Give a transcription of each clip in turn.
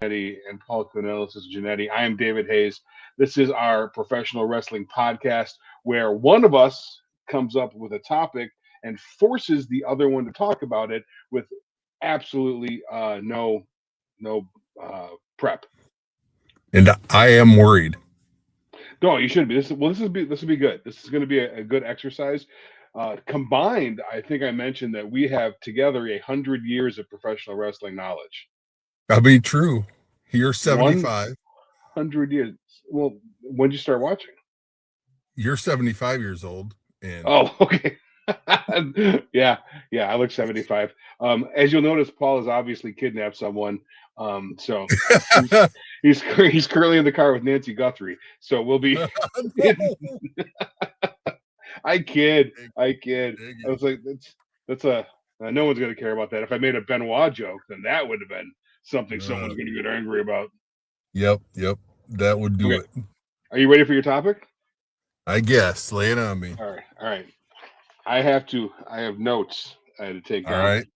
Jannetti and Paul Cornelis is Jannetti. I am David Hayes. This is our professional wrestling podcast where one of us comes up with a topic and forces the other one to talk about it with absolutely no prep. And I am worried. No, you shouldn't be. This will be good. This is going to be a good exercise. Combined, I think I mentioned that we have together 100 years of professional wrestling knowledge. I mean, true. You're 75. 100 years. Well, when did you start watching? You're 75 years old. And Oh, okay. yeah. I look 75. As you'll notice, Paul has obviously kidnapped someone. So he's currently in the car with Nancy Guthrie. So we'll be. No. I kid. I Dang was like, that's a no one's gonna care about that. If I made a Benoit joke, then that would have been something someone's gonna get angry about. Yep. That would do it. Are you ready for your topic? I guess. Lay it on me. All right. I have notes I had to take down. All right.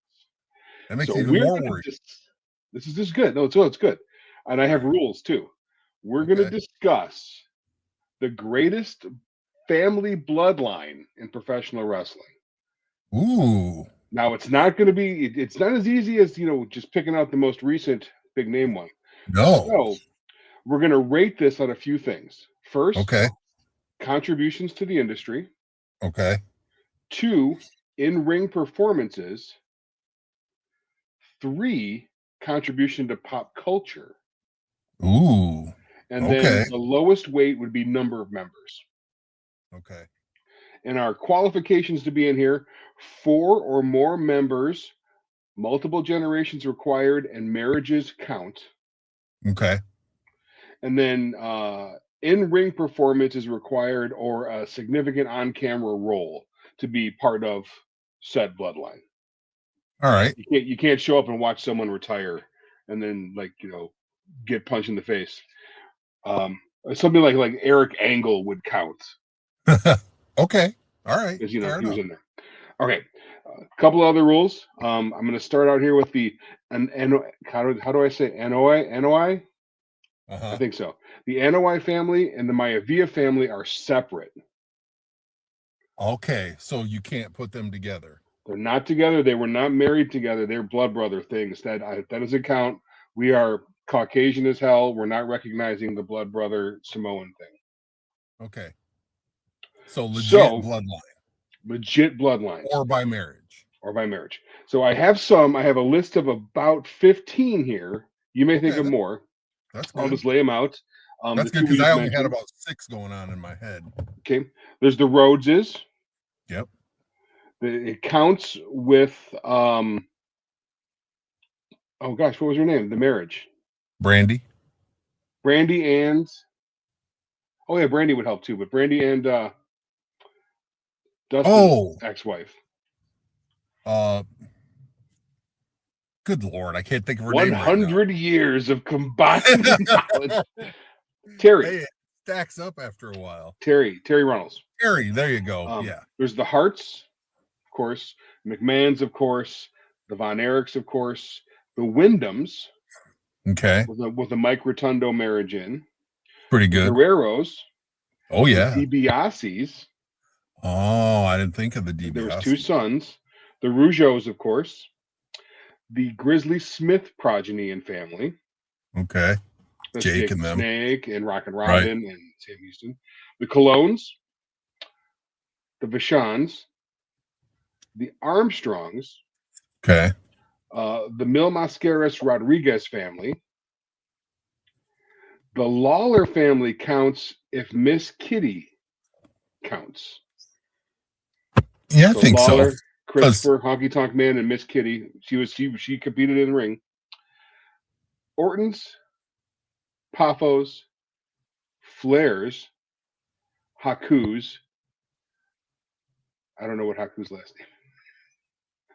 That makes So it even more worried. This is good. No, it's good. And I have rules too. We're going to Okay. discuss the greatest family bloodline in professional wrestling. Ooh. Now, it's not going to be. It's not as easy as just picking out the most recent big name one. No. So we're going to rate this on a few things. First, Okay. contributions to the industry. Okay. 2, in-ring performances. 3, contribution to pop culture. Ooh. And Okay. then the lowest weight would be number of members. Okay. And our qualifications to be in here: 4 or more members, multiple generations required, and marriages count. Okay. And then in-ring performance is required or a significant on-camera role to be part of said bloodline. All right. You can't show up and watch someone retire and then get punched in the face. Something like Eric Angle would count Okay. All right. because Fair he was enough. in there. Okay, a couple of other rules. I'm going to start out here with the how do I say NOI? I Uh-huh. think so. The NOI family and the Maivia family are separate. Okay. So you can't put them together. They're not together. They were not married together. They're blood brother things. That doesn't count. We are Caucasian as hell. We're not recognizing the blood brother Samoan thing. Okay. So legit bloodline. Legit bloodline. Or by marriage. So I have a list of about 15 here. You may think of more. That's good. I'll just lay them out. That's good because I only had about 6 going on in my head. Okay. There's the Rhodeses. Yep. It counts with oh gosh, what was her name? The marriage. Brandy and Brandy would help too, but Brandy and Dustin's ex-wife. Good Lord, I can't think of her name. 100 years of combined knowledge. Terry. Hey, it stacks up after a while. Terry Runnels. Terry, there you go. Yeah. There's the Harts, of course, McMahons, of course, the Von Erichs, of course, the Wyndhams. Okay. With a Mike Rotundo marriage in. Pretty good. Guerreros. Oh, yeah. The DiBiase's. Oh, I didn't think of the DiBiase. There was 2 sons. The Rougeaus, of course. The Grizzly Smith progeny and family. Okay. That's Jake and them. Snake and Rockin' Robin and Sam Houston. The Colognes. The Vachons. The Armstrongs. Okay. The Mil Mascaras Rodriguez family. The Lawler family counts if Miss Kitty counts. Yeah, I think Lawler, so. Christopher, Honky Tonk Man, and Miss Kitty. She competed in the ring. Ortons, Paphos, Flairs, Haku's. I don't know what Haku's last name.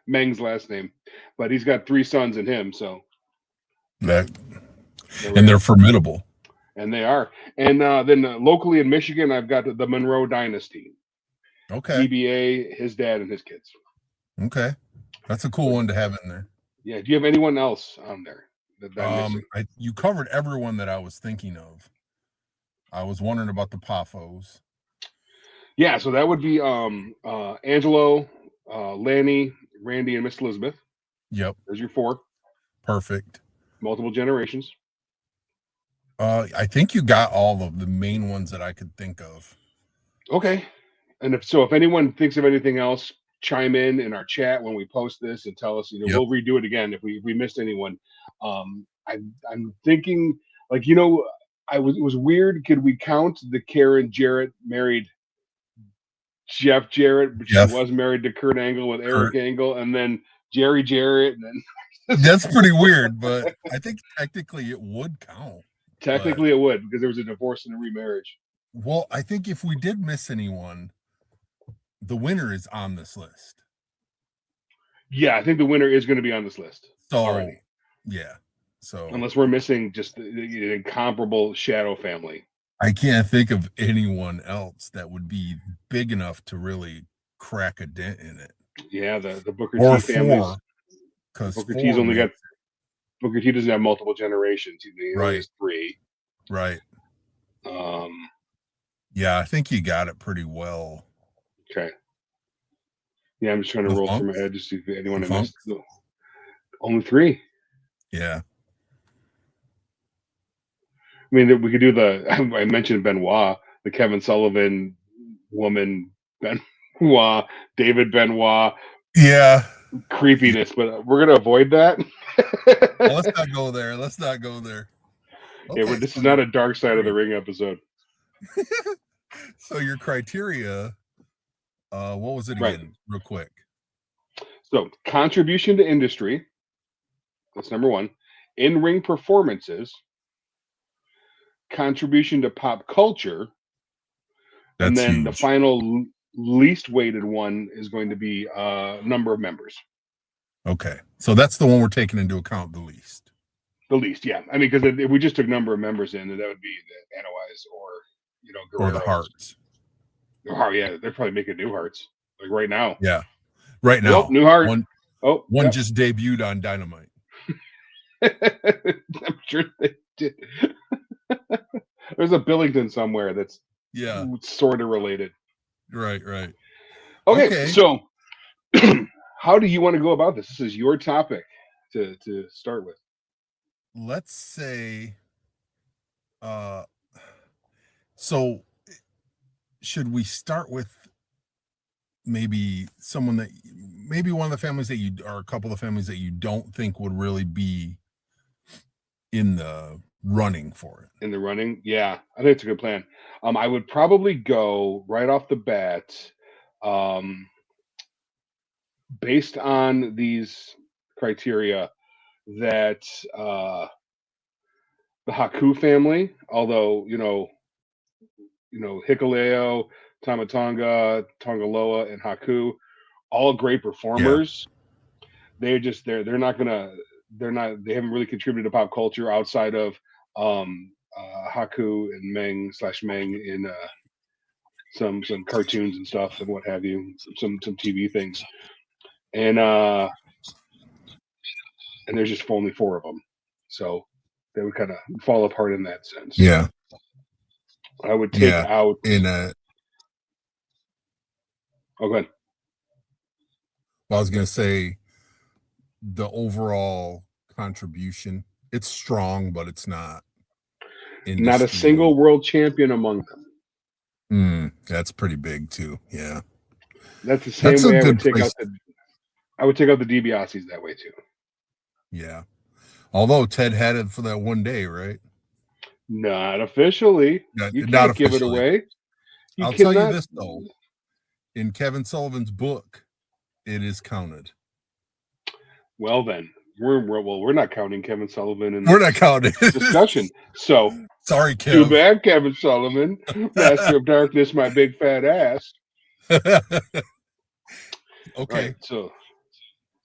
Meng's last name, but he's got 3 sons in him. So they're formidable. And they are. And then locally in Michigan, I've got the Monroe Dynasty. Okay. DBA, his dad, and his kids. Okay. That's a cool one to have in there. Yeah. Do you have anyone else on there that I'm missing? You covered everyone that I was thinking of. I was wondering about the Paphos. Yeah, so that would be Angelo, Lanny, Randy, and Miss Elizabeth. Yep, There's your 4. perfect. Multiple generations. I think you got all of the main ones that I could think of. Okay. And if anyone thinks of anything else, chime in our chat when we post this and tell us. Yep. We'll redo it again if we missed anyone. I'm thinking, like, it was weird. Could we count the Karen Jarrett married Jeff Jarrett, but Jeff. she was married to Kurt Angle with Eric Angle, and then Jerry Jarrett, and then that's pretty weird, but I think technically it would count. Technically it would, because there was a divorce and a remarriage. Well, I think if we did miss anyone, the winner is on this list. Yeah, I think the winner is going to be on this list. So already. Yeah. So unless we're missing just the incomparable Shadow family. I can't think of anyone else that would be big enough to really crack a dent in it. Yeah, the Booker T family. Because Booker T's only got Booker T doesn't have multiple generations. He only has 3. Right. Yeah, I think you got it pretty well. Okay. Yeah, I'm just trying to roll through my head to see if anyone I missed. Only 3. Yeah. I mean, we could do I mentioned Benoit, the Kevin Sullivan woman, Benoit, David Benoit. Yeah. Creepiness, but we're going to avoid that. Well, let's not go there. Okay, yeah, this is not a Dark Side of the Ring episode. So your criteria, what was it again, real quick? So contribution to industry, that's number 1. In-ring performances, contribution to pop culture, and then huge. The final least weighted one is going to be number of members. Okay, so that's the one we're taking into account the least. The least, yeah. I mean, because if we just took number of members in, that would be the Anois or or the Hearts. Oh yeah, they're probably making new Hearts like right now. Yeah, right now. Nope, new Heart. One just debuted on Dynamite. I'm sure they did. There's a Billington somewhere that's sort of related. Right. Okay. So how do you want to go about this? This is your topic to start with. Let's say so should we start with maybe one of the families that or a couple of families that you don't think would really be in the running for it? In the running? Yeah, I think it's a good plan. I would probably go right off the bat, based on these criteria, that the Haku family, although Hikuleo, Tamatonga, Tongaloa, and Haku, all great performers. Yeah. They haven't really contributed to pop culture outside of Haku and Meng in some cartoons and stuff and what have you, some TV things, and there's just only 4 of them, so they would kind of fall apart in that sense. Yeah, I would take out in a. Oh, go ahead. Well, I was going to say the overall contribution. It's strong, but it's not. Not a single world champion among them. That's pretty big too. Yeah, that's the same way I would take out the DiBiase's that way too. Yeah, although Ted had it for that one day, right? Not officially. You can't give it away. I'll tell you this though. In Kevin Sullivan's book, it is counted. Well then, we're not counting Kevin Sullivan in we're not counting discussion. So sorry, Kev. Too bad, Kevin Sullivan, Master of Darkness, my big fat ass. Okay. Right, so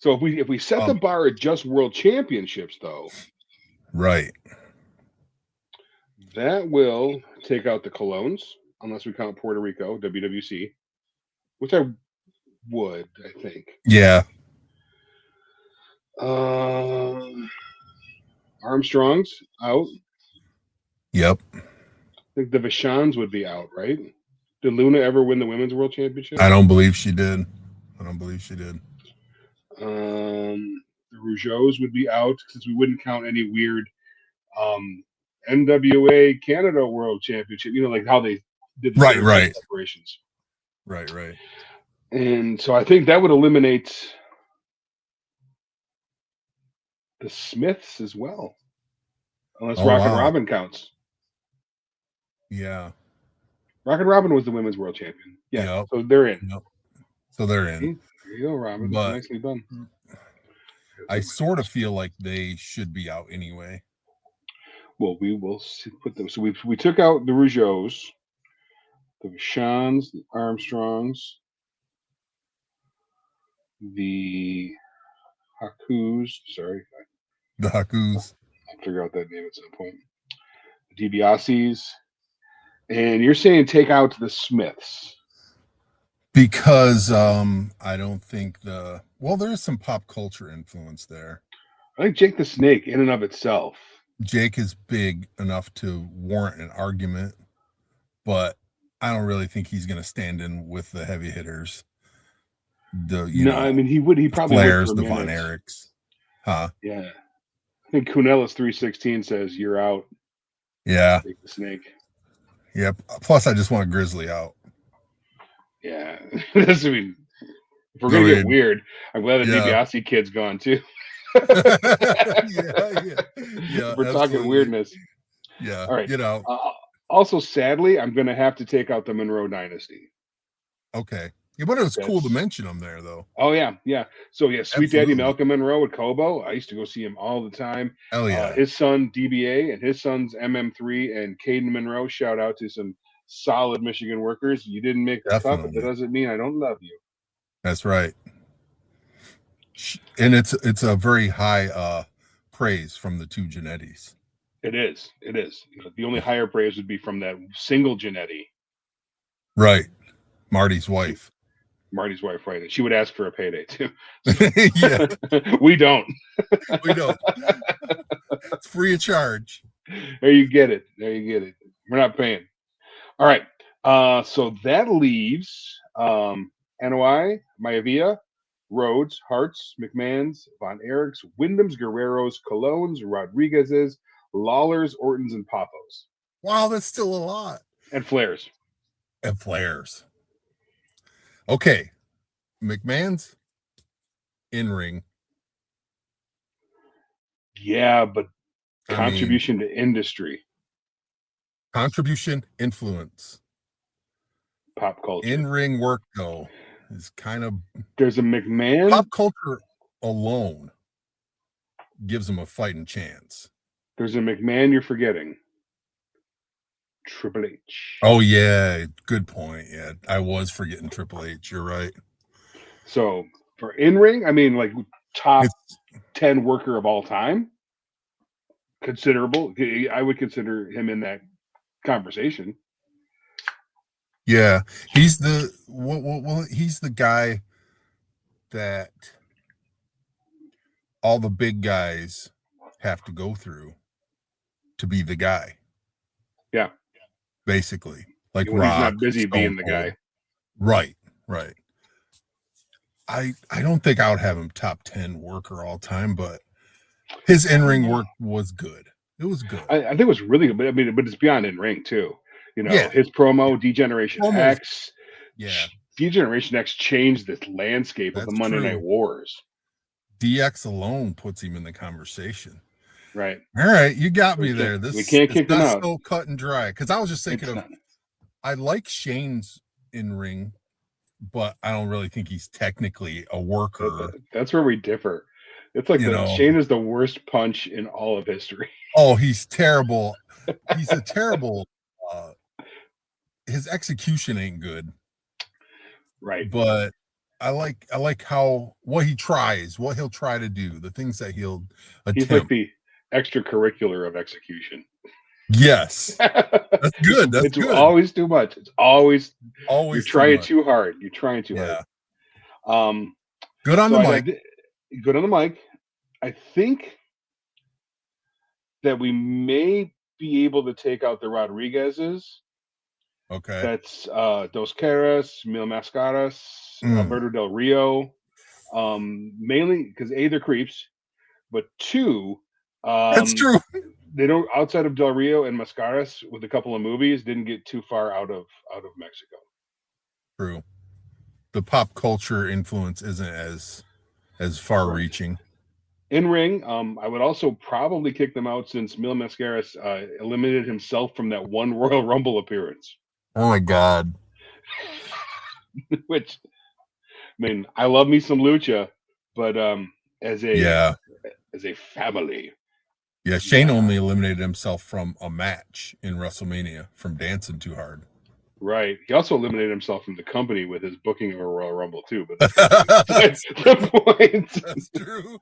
if we set the bar at just world championships, though, right, that will take out the Colognes, unless we count Puerto Rico, WWC, which I would, I think. Yeah. Armstrong's out. Yep. I think the Vashons would be out, right? Did Luna ever win the Women's World Championship? I don't believe she did. I don't believe she did. The Rougeaus would be out since we wouldn't count any weird NWA Canada World Championship. You know, like how they did the Right. separations. Right. And so I think that would eliminate the Smiths as well, unless Rockin' Robin counts. Yeah. Rockin' Robin was the Women's World Champion. Yeah, Yep. so they're in. Yep. So they're in. There you go, Robin. But nicely done. I sort of feel like they should be out anyway. Well, we will put them. So we took out the Rougeaus, the Vachons, the Armstrongs, the Hakus. Sorry, The Hakus. I'll figure out that name at some point. The DiBiase's. And you're saying take out the Smiths. Because I don't think there's some pop culture influence there. I think Jake the Snake in and of itself. Jake is big enough to warrant an argument, but I don't really think he's going to stand in with the heavy hitters. I mean he would. He probably Flares, would the Von Erichs. Huh? Yeah. I think Kunelis 316 says you're out. Yeah. Jake the Snake. Yep. Plus, I just want a Grizzly out. Yeah. I mean, if we're going to get weird, I'm glad the DiBiase kid's gone too. Yeah. We're talking weirdness. Yeah. All right. You know. Also, sadly, I'm going to have to take out the Monroe Dynasty. Okay. Yeah, but it was cool to mention them there, though. Oh, yeah. So, yeah, Sweet Daddy Malcolm Monroe at Cobo. I used to go see him all the time. Hell yeah. His son, DBA, and his sons, MM3 and Caden Monroe. Shout out to some solid Michigan workers. You didn't make the cut, but that doesn't mean I don't love you. That's right. And it's a very high praise from the two Jannettys. It is. The only higher praise would be from that single Jannetti. Right. Marty's wife, right? And she would ask for a payday too. Yeah. We don't. It's free of charge. There you get it. We're not paying. All right. So that leaves NOI, Maivia, Rhodes, Harts, McMahons, Von Erichs, Wyndham's, Guerreros, Colognes, Rodriguez's, Lawlers, Ortons, and Paphos. Wow, that's still a lot. And Flares. Okay. McMahon's in ring. Yeah, but contribution to industry. Contribution, influence. Pop culture. In ring work, though, is kind of. There's a McMahon. Pop culture alone gives him a fighting chance. There's a McMahon you're forgetting. Triple H. Oh, yeah. Good point. Yeah, I was forgetting Triple H. You're right. So for in-ring, I mean, like top 10 worker of all time. Considerable. I would consider him in that conversation. Yeah. He's the he's the guy that all the big guys have to go through to be the guy. Yeah. Basically. Like when Rock, he's not busy Stone being the guy. Right. I don't think I would have him top 10 worker all time, but his in-ring work was good. It was good. I think it was really good, but it's beyond in-ring too. You know, his promo, D-Generation X. Yeah. D-Generation X changed the landscape of the Monday Night Wars. DX alone puts him in the conversation. Right. All right, you got me there. We can't kick him out. So cut and dry. Because I was just thinking I like Shane's in-ring, but I don't really think he's technically a worker. That's where we differ. It's like Shane is the worst punch in all of history. Oh, he's terrible. He's a terrible. His execution ain't good. Right. But I like what he tries, what he'll try to do, the things that he'll attempt. He's like the extracurricular of execution. Yes. That's good. That's good. Always too much. It's always you're trying too hard. You're trying too hard. Good on the mic. Good on the mic. I think that we may be able to take out the Rodriguezes. Okay. That's Dos Caras, Mil Mascaras, Mm. Alberto Del Rio. Mainly because A, they're creeps, but two, That's um, true. they don't outside of Del Rio and Mascaras with a couple of movies didn't get too far out of Mexico. True. The pop culture influence isn't as far Right. reaching. In ring, I would also probably kick them out since Mil Mascaras eliminated himself from that one Royal Rumble appearance. Oh my god. Which, I mean, I love me some lucha, but as a Yeah. as a family, Yeah, Shane nah. only eliminated himself from a match in WrestleMania from dancing too hard. Right. He also eliminated himself from the company with his booking of a Royal Rumble too, but that's not the point. That's true.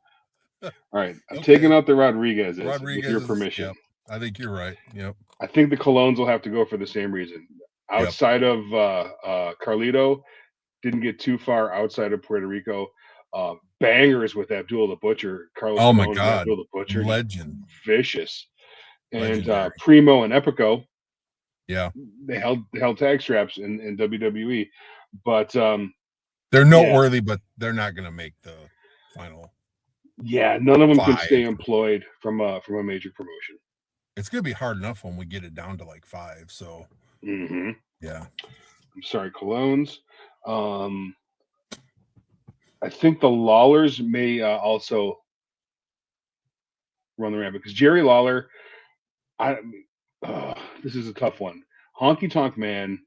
All right, I'm Okay. taking out the Rodriguezes with Rodriguez your is, permission. yep. I think you're right. Yep. I think the Colognes will have to go for the same reason. Yep. Outside of Carlito, didn't get too far outside of Puerto Rico. Bangers with Abdul the Butcher, Carlos Oh my Colon and god. Abdul the Butcher, just Legend. vicious. And Legendary. Primo and Epico, Yeah. they held tag straps in WWE, but They're yeah, noteworthy, but they're not going to make the final. yeah, none of them can 5. stay employed from a major promotion. It's going to be hard enough when we get it down to like 5. So, hmm yeah. I'm sorry, Colognes. I think the Lawlers may also run the ramp because Jerry Lawler. I this is a tough one. Honky Tonk Man,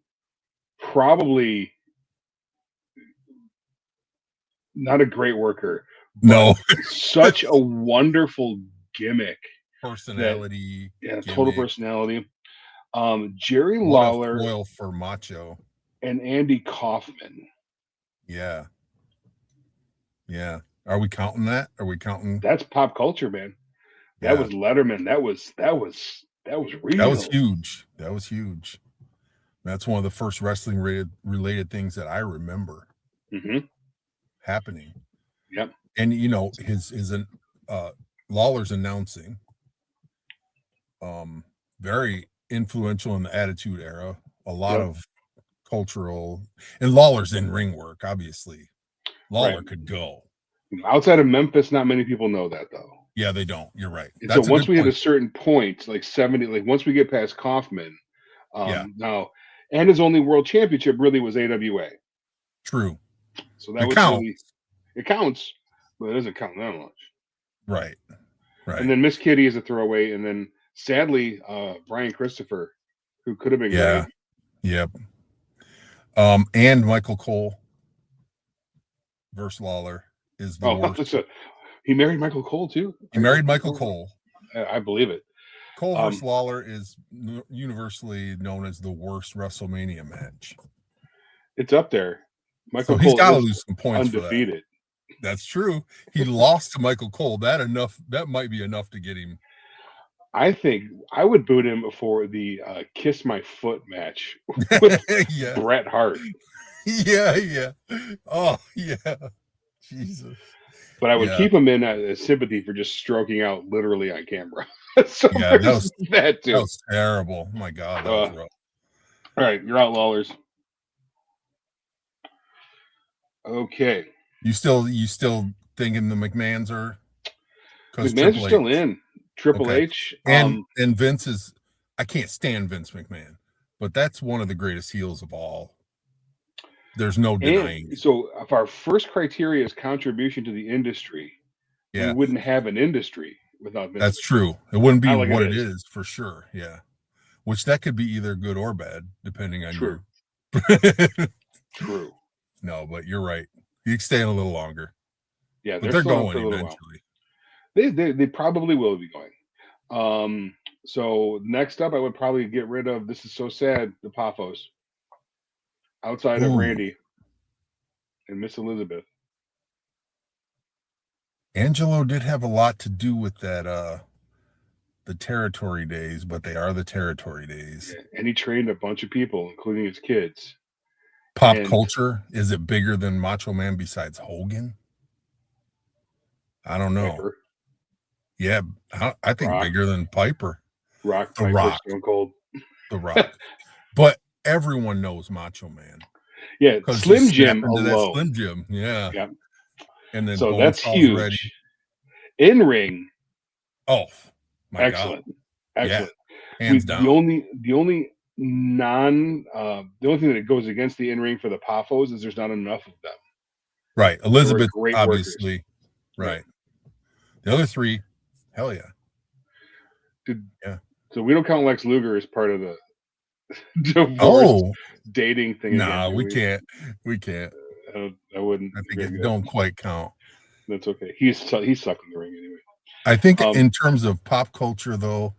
probably not a great worker, but No. such a wonderful gimmick that Personality, total gimmick. personality. Jerry What a Lawler foil for Macho. and Andy Kaufman. Yeah. Yeah. Are we counting that? Are we counting? That's pop culture, man. That Yeah. was Letterman. That was real. That was huge. That was huge. That's one of the first wrestling related things that I remember happening. Yep. And you know, his Lawler's announcing, very influential in the Attitude Era. A lot of cultural, and Lawler's in ring work. Obviously, Lawler could go. Outside of Memphis, not many people know that though. Yeah, they don't. You're right. And That's so once we hit point. a certain point, like 70, like once we get past Kaufman, Yeah. now, and his only world championship really was AWA. True. So that was really, it counts, but it doesn't count that much. Right. Right. And then Miss Kitty is a throwaway, and then sadly, Brian Christopher, who could have been great. Yep. And Michael Cole versus Lawler is the worst. He married Michael Cole too. He married Michael Cole. I believe it. Cole versus Lawler is universally known as the worst WrestleMania match. It's up there. Michael Cole, he's got to lose some points undefeated. For that. That's true. He lost to Michael Cole. That might be enough to get him. I think I would boot him for the Kiss My Foot match with Bret Hart. Yeah. Oh, yeah. Jesus. But I would keep him in sympathy for just stroking out literally on camera. So that was that too. That was terrible. Oh my God, that was rough. All right, you're out, Lawlers. Okay. You still thinking the McMahons are? McMahons are still in. Triple H and Vince is. I can't stand Vince McMahon, but that's one of the greatest heels of all. There's no denying. So if our first criteria is contribution to the industry, we wouldn't have an industry without Vince. That's true. It wouldn't be what it is for sure. Yeah. Which that could be either good or bad, depending on your. True. No, but you're right. You can stay in a little longer. Yeah, but they're going eventually. They probably will be going. So next up, I would probably get rid of. This is so sad. The Paphos. Outside of Randy and Miss Elizabeth. Angelo did have a lot to do with that the territory days, but they are the territory days. Yeah, and he trained a bunch of people, including his kids. Pop culture, is it bigger than Macho Man besides Hogan? I don't know. Yeah, I think Rock, bigger than Piper. Rock, The Piper, Rock, Stone Cold. The Rock. But everyone knows Macho Man Yeah, because he Slim snapped Jim into that alone. Slim Jim. Yeah. Yeah, And then so that's Bonesaw's ready. huge. In ring, Oh, my God. excellent, Yeah. excellent. Hands The down. only the only thing that goes against the in ring for the Poffos is there's not enough of them. Right. They were Elizabeth, great workers. obviously. Right. The other three, hell yeah. Yeah. So we don't count Lex Luger as part of the divorce Oh, dating thing again, nah, do we we? can't. We can't. I wouldn't I think agree it with that. don't quite count. That's okay. He sucked in the ring anyway. I think Um, in terms of pop culture, though,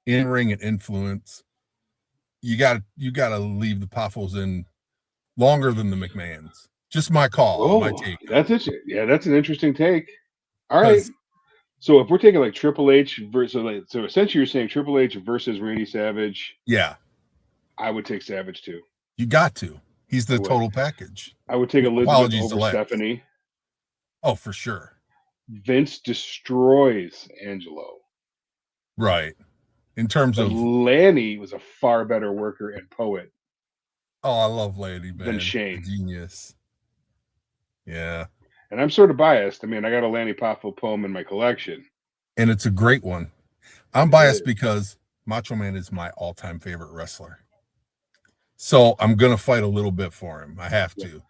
in ring and influence, you gotta leave the Poffos in longer than the McMahons. Just my call, my oh, take on that's it. it. Yeah, that's an interesting take. All right. Because So if we're taking like Triple H versus, so essentially you're saying Triple H versus Randy Savage, yeah, I would take Savage too. you got to. He's I the would. total package. I would take Elizabeth Apologies to over Lex. Stephanie. Oh, for sure. Vince destroys Angelo. Right. In terms But of, Lanny was a far better worker and poet oh, I love Lady than Man. Shane. Genius. Yeah. And I'm sort of biased. I mean, I got a Lanny Poffo poem in my collection. And it's a great one. I'm biased because Macho Man is my all-time favorite wrestler. So I'm gonna fight a little bit for him. I have Yeah. to.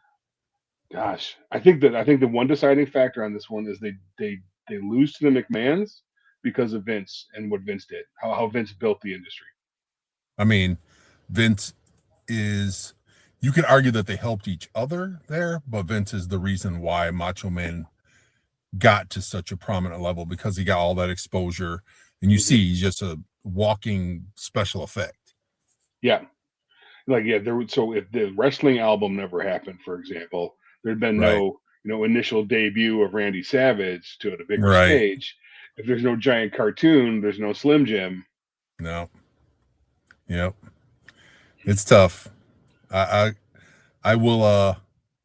Gosh, I think the one deciding factor on this one is they lose to the McMahons because of Vince and what Vince did, how Vince built the industry. I mean, Vince is, you could argue that they helped each other there, but Vince is the reason why Macho Man got to such a prominent level because he got all that exposure. And you see, he's just a walking special effect. Yeah. Like, yeah, there would, so if the wrestling album never happened, for example, there'd been Right. no initial debut of Randy Savage to a bigger Right. stage. If there's no giant cartoon, there's no Slim Jim. No. Yep. It's tough. I will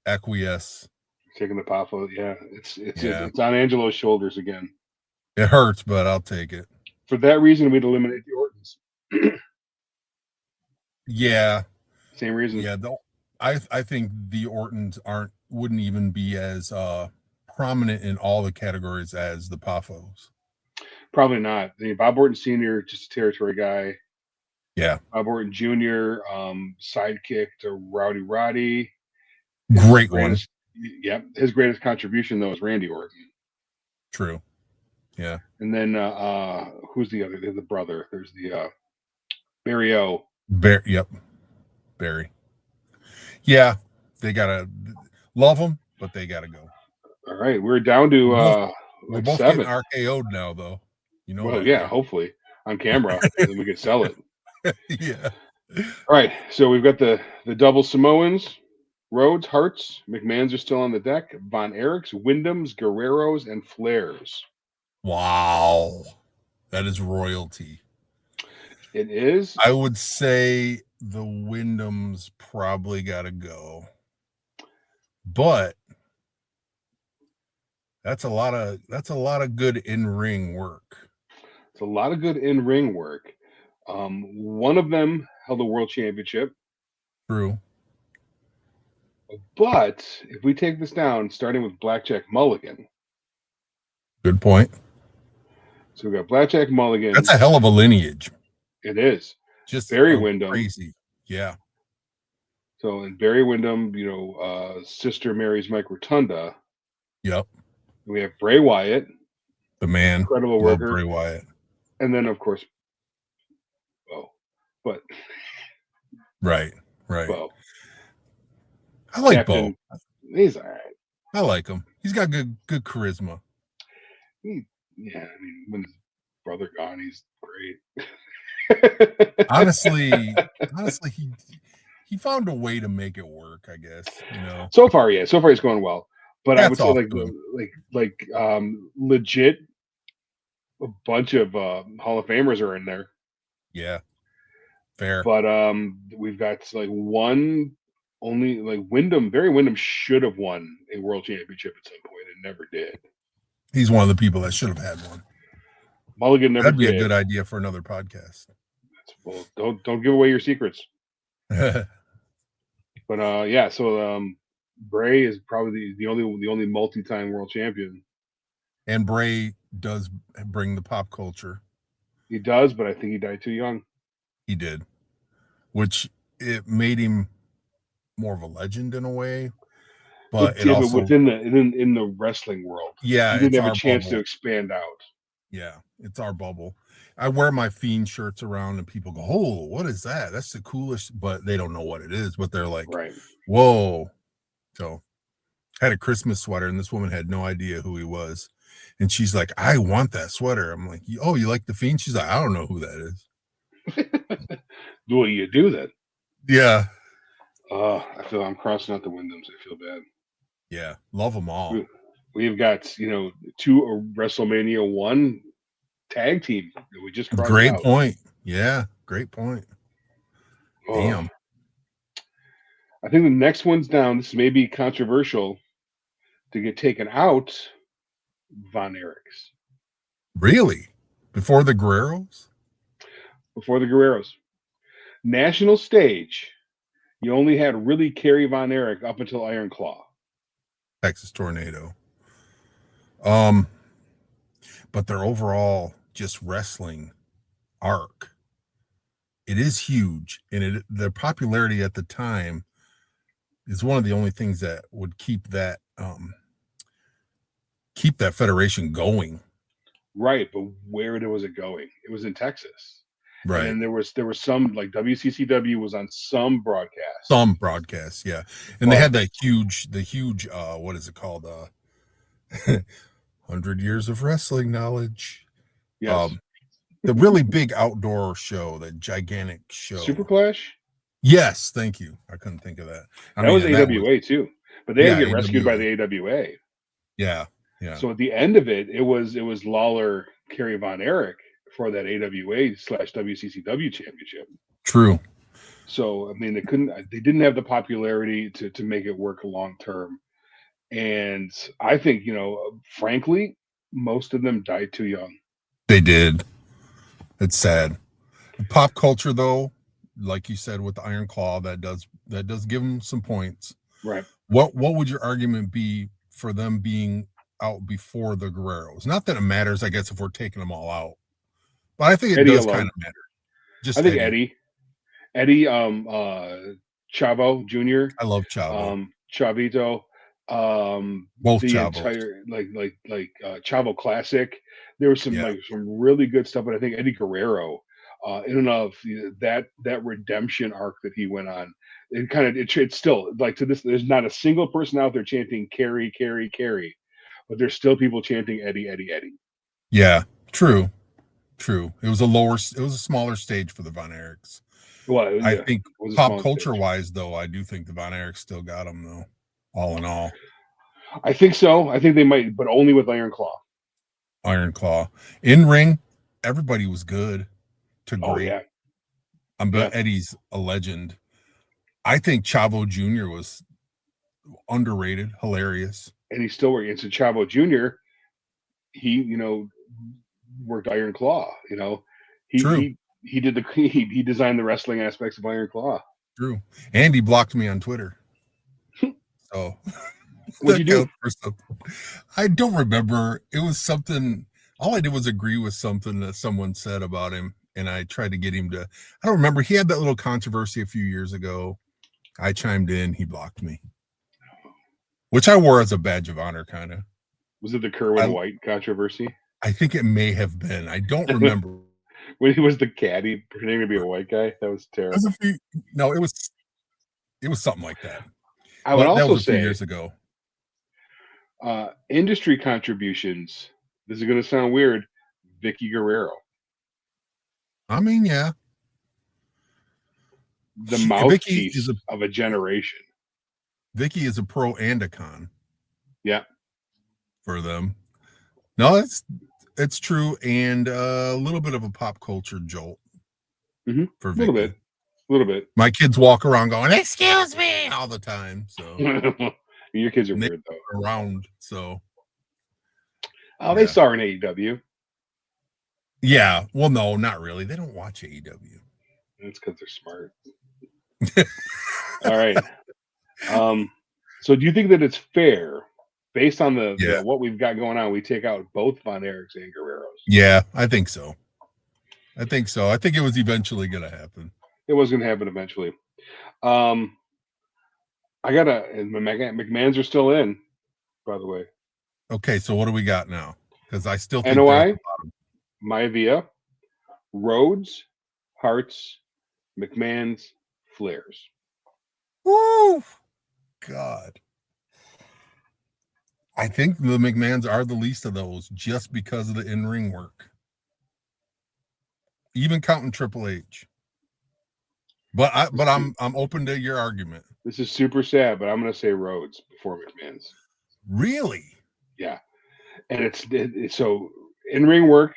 acquiesce. Taking the pop, yeah, Yeah. it's on Angelo's shoulders again. It hurts, but I'll take it. For that reason, we'd eliminate the Ortons. Yeah. Same reason. Yeah. I think the Ortons wouldn't even be as prominent in all the categories as the Poffos. Probably not. I mean, Bob Orton Sr., just a territory guy. Yeah. Bob Orton Jr., sidekick to Rowdy Roddy. Great one. Yep. His greatest contribution, though, is Randy Orton. True. Yeah. And then who's the other? There's the brother. There's the Barry O. Yep. Barry. Yeah. They got to love them, but they got to go. All right. We're down to we're both 7. getting RKO'd now, though. You know Well, that, yeah, right? hopefully on camera, and then we can sell it. Yeah. All right. So we've got the double Samoans, Rhodes, Harts, McMahons are still on the deck. Von Erichs, Wyndhams, Guerreros, and Flairs. Wow. That is royalty. It is. I would say the Wyndhams probably got to go. But that's a lot of good in-ring work. It's a lot of good in-ring work. One of them held a world championship. True. But if we take this down, starting with Blackjack Mulligan. Good point. So we got Blackjack Mulligan. That's a hell of a lineage. It is. Just Barry Windham. Crazy. Yeah. So in Barry Windham, sister marries Mike Rotunda. Yep. We have Bray Wyatt. The man. Incredible worker. Bray Wyatt. And then, of course, but right. Bo. I like Captain, Bo. He's all right. I like him. He's got good charisma. I mean, when his brother gone, he's great. honestly, he found a way to make it work, I guess. So far, yeah. So far, it's going well. But I would say, legit, a bunch of Hall of Famers are in there. Yeah, fair. But we've got Barry Windham should have won a world championship at some point and never did. He's one of the people that should have had one. Mulligan never That'd be a did. good idea for another podcast. Well, don't give away your secrets. But yeah, so Bray is probably the only multi-time world champion. And Bray does bring the pop culture. He does, but I think he died too young. He did, which it made him more of a legend in a way. But It did, but within in the wrestling world, yeah, he didn't it's have a our chance bubble. to expand out. Yeah, it's our bubble. I wear my Fiend shirts around, and people go, "Oh, what is that? That's the coolest!" But they don't know what it is. But they're like, Right. "Whoa!" So, I had a Christmas sweater, and this woman had no idea who he was, and she's like, "I want that sweater." I'm like, "Oh, you like the Fiend?" She's like, "I don't know who that is." Well, you do that. Yeah, I feel I'm crossing out the Wyndhams. I feel bad. yeah, love them all. We've got two WrestleMania 1 tag team that we just crossed Great out. point. Yeah, great point. Damn. I think the next one's down. This may be controversial to get taken out. Von Erichs Really? Before the Guerreros? before the Guerreros. National stage. You only had really Kerry Von Erich up until Iron Claw. Texas Tornado. But their overall just wrestling arc, it is huge, and the popularity at the time is one of the only things that would keep that federation going. Right, but where was it going? It was in Texas. Right. And there was some, like, WCCW was on some broadcast. Some broadcasts, yeah. And they had the huge what is it called? 100 years of wrestling knowledge. Yes. The really big outdoor show, that gigantic show. Super Clash? Yes, thank you. I couldn't think of that. That was AWA too, but they had to get rescued by the AWA. Yeah, yeah. So at the end of it, it was Lawler, Kerry Von Erich for that AWA/WCCW championship. True. So I mean, they didn't have the popularity to make it work long term, and I think frankly, most of them died too young. They did. It's sad. Pop culture, though, like you said with the Iron Claw, that does give them some points. Right. What would your argument be for them being out before the Guerreros? Not that it matters, I guess, if we're taking them all out, but I think it does kind of matter. Just I think Eddie, Chavo Jr. I love Chavo. Chavito. Both the Chavos. entire like Chavo Classic. There was some some really good stuff, but I think Eddie Guerrero, in and of that redemption arc that he went on, it's still like to this. There's not a single person out there chanting Kerry, Kerry, Kerry, but there's still people chanting Eddie, Eddie, Eddie. Yeah, true. It was a smaller stage for the Von Erichs. Well, yeah, I think pop culture wise, though, I do think the Von Erichs still got them, though. All in all, I think so. I think they might, but only with Iron Claw. Iron Claw in ring, everybody was good to great. Oh yeah, But Eddie's a legend. I think Chavo Jr. was underrated, hilarious, and he's still working. So Chavo Jr. He worked Iron Claw. He did he designed the wrestling aspects of Iron Claw. True, and he blocked me on Twitter. So what'd you do? I don't remember. It was something. All I did was agree with something that someone said about him, and I tried to get him to. I don't remember. He had that little controversy a few years ago. I chimed in. He blocked me, which I wore as a badge of honor, kind of. Was it the Kerwin White controversy? I think it may have been. I don't remember. When he was the caddy pretending to be a white guy, that was terrible. No, it was something like that. I would also say a few years ago. Industry contributions. This is going to sound weird. Vicky Guerrero. I mean, yeah. The mouthpiece of a generation. Vicky is a pro and a con. Yeah. For them. No, it's true, and a little bit of a pop culture jolt. Mm-hmm. For Vicky. A little bit. My kids walk around going, "Excuse me," all the time. So your kids are weird though. Around, so they saw her in AEW. Yeah. Well, no, not really. They don't watch AEW. It's because they're smart. All right. So do you think that it's fair, based on the Yeah. what we've got going on, we take out both Von Erichs and Guerreros? Yeah, I think so. I think so. I think it was eventually going to happen. It was going to happen eventually. Um, I gotta. And McMahon's are still in, by the way. Okay, so what do we got now? Because I still think they're at NOI, the bottom. Maivia, Rhodes, Hearts, McMahon's, Flares. Woo! God. I think the McMahons are the least of those just because of the in-ring work. Even counting Triple H. But I'm open to your argument. This is super sad, but I'm gonna say Rhodes before McMahon's. Really? Yeah, and it's so in-ring work,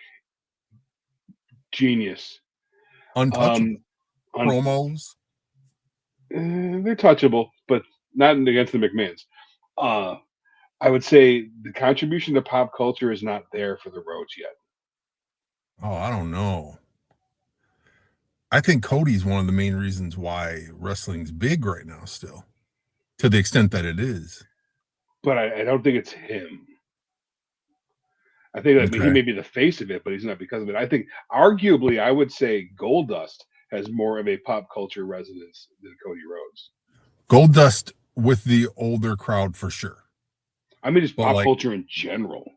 genius. Untouchable. On Promos. they're touchable, but not against the McMahons. Uh, I would say the contribution to pop culture is not there for the Rhodes yet. Oh, I don't know. I think Cody's one of the main reasons why wrestling's big right now still, to the extent that it is. But I don't think it's him. I think that he Okay. may be the face of it, but he's not because of it. I think, arguably, I would say Goldust has more of a pop culture resonance than Cody Rhodes. Goldust with the older crowd for sure. I mean, just But pop like, culture in general.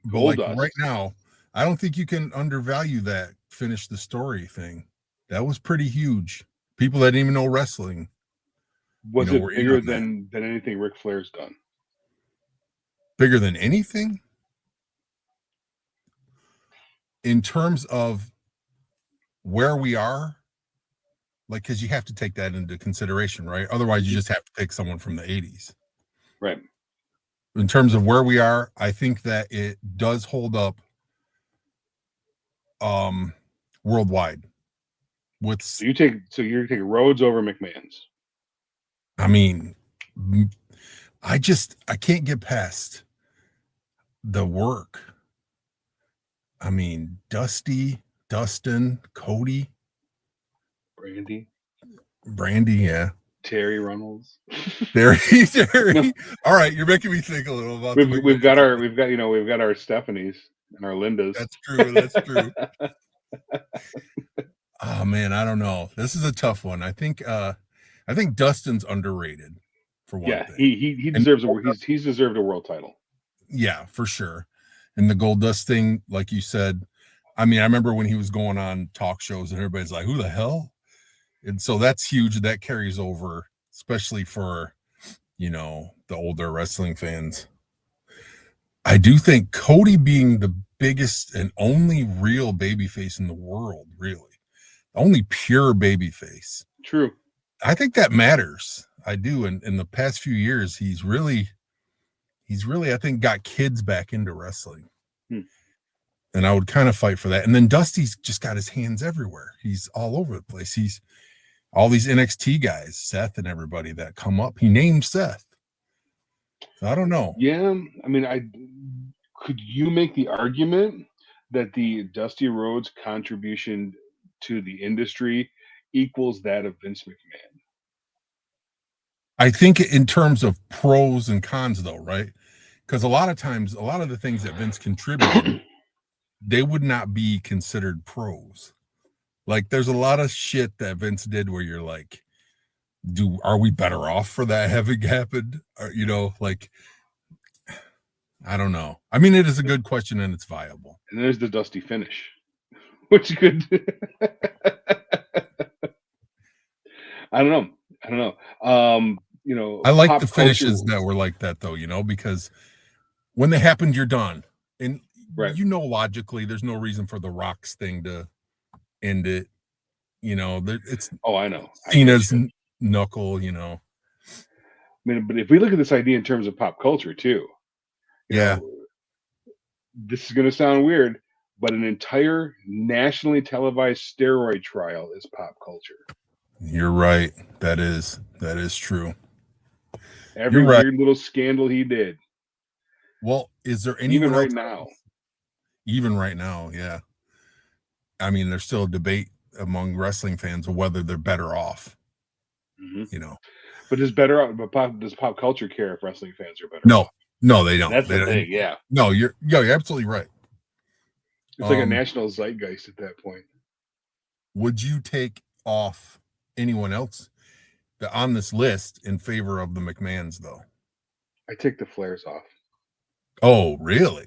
but like Goldust. right now, I don't think you can undervalue that finish the story thing. That was pretty huge. People that didn't even know wrestling, Was were it in bigger on that. than anything Ric Flair's done? Bigger than anything in terms of where we are, like, because you have to take that into consideration, right? Otherwise, you just have to pick someone from the 80s. Right. In terms of where we are, I think that it does hold up worldwide. With So you're taking Rhodes over McMahon's. I mean, I can't get past the work. I mean, Dustin, Cody, Brandy, yeah. Terry Runnels. Terry. All right, you're making me think a little about we've got our Stephanies and our Lindas. That's true. Oh man, I don't know. This is a tough one. I think Dustin's underrated for one thing. He deserves he's deserved a world title. Yeah, for sure. And the Goldust thing, like you said, I mean, I remember when he was going on talk shows and everybody's like, "Who the hell?" And so that's huge. That carries over, especially for the older wrestling fans. I do think Cody being the biggest and only real babyface in the world, really, only pure babyface. True. I think that matters. I do. And in the past few years, he's really, I think, got kids back into wrestling. And I would kind of fight for that. And then Dusty's just got his hands everywhere. He's all over the place. He's all these NXT guys, Seth and everybody that come up. He named Seth. So I don't know. Yeah. I mean, could you make the argument that the Dusty Rhodes contribution to the industry equals that of Vince McMahon? I think in terms of pros and cons, though, right? Because a lot of times, a lot of the things that Vince contributed, they would not be considered pros. Like, there's a lot of shit that Vince did where you're like, are we better off for that having happened? Or, like, I don't know. I mean, it is a good question and it's viable. And there's the Dusty finish, which could. I don't know. I like the finishes that were like that, though, because when they happened, you're done. And right. Logically, there's no reason for the Rock's thing to end it. It's I know. Cena's knuckle, I mean, but if we look at this idea in terms of pop culture too, yeah, this is going to sound weird, but an entire nationally televised steroid trial is pop culture. You're right. That is true. Every weird little scandal he did. Well, is there anyone even right now? Even right now, yeah. I mean, there's still a debate among wrestling fans of whether they're better off. Mhm. You know, But does pop culture care if wrestling fans are better no, off? no, they don't. That's They the don't. thing, yeah. No, you're absolutely right. It's like a national zeitgeist at that point. Would you take off anyone else on this list in favor of the McMahons, though? I take the flares off. Oh, really?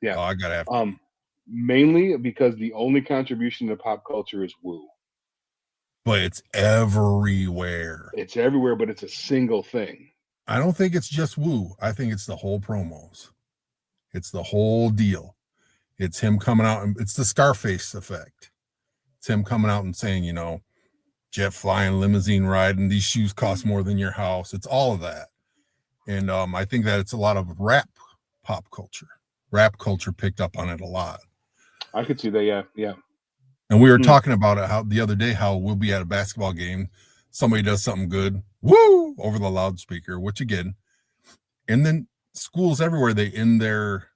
Yeah. Oh, I gotta have. Mainly because the only contribution to pop culture is woo. But it's everywhere. It's everywhere, but it's a single thing. I don't think it's just woo. I think it's the whole promos. It's the whole deal. It's him coming out, and it's the Scarface effect. It's him coming out and saying, you know, jet flying, limousine riding, these shoes cost more than your house. It's all of that. And I think that it's a lot of rap pop culture. Rap culture picked up on it a lot. I could see that, yeah. And we were talking about it how the other day, how we'll be at a basketball game, somebody does something good, woo, over the loudspeaker, which again, and then schools everywhere, they end their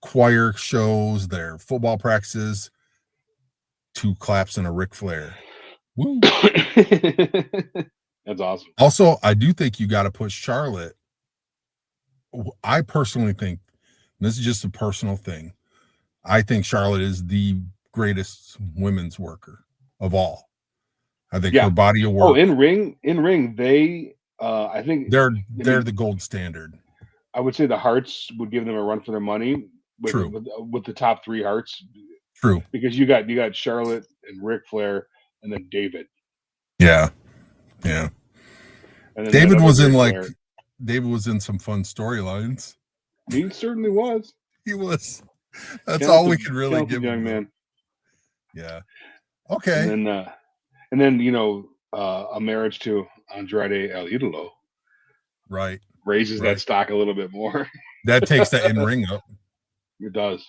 choir shows, their football practices, 2 claps and a Ric Flair. Woo. That's awesome. Also, I do think you got to put Charlotte. I personally think, this is just a personal thing, I think Charlotte is the greatest women's worker of all. I think her body of work. Oh, in ring, they I think they're the gold standard. I would say the Hearts would give them a run for their money with the top 3 Hearts. True. Because you got Charlotte and Ric Flair and then David. Yeah. Yeah. And then David was in David was in some fun storylines. He certainly was. He was. That's all we could really give him. Man. Yeah. Okay. And then you know, a marriage to Andrade El Idolo. Right. Raises that stock a little bit more. That takes that in ring up. It does.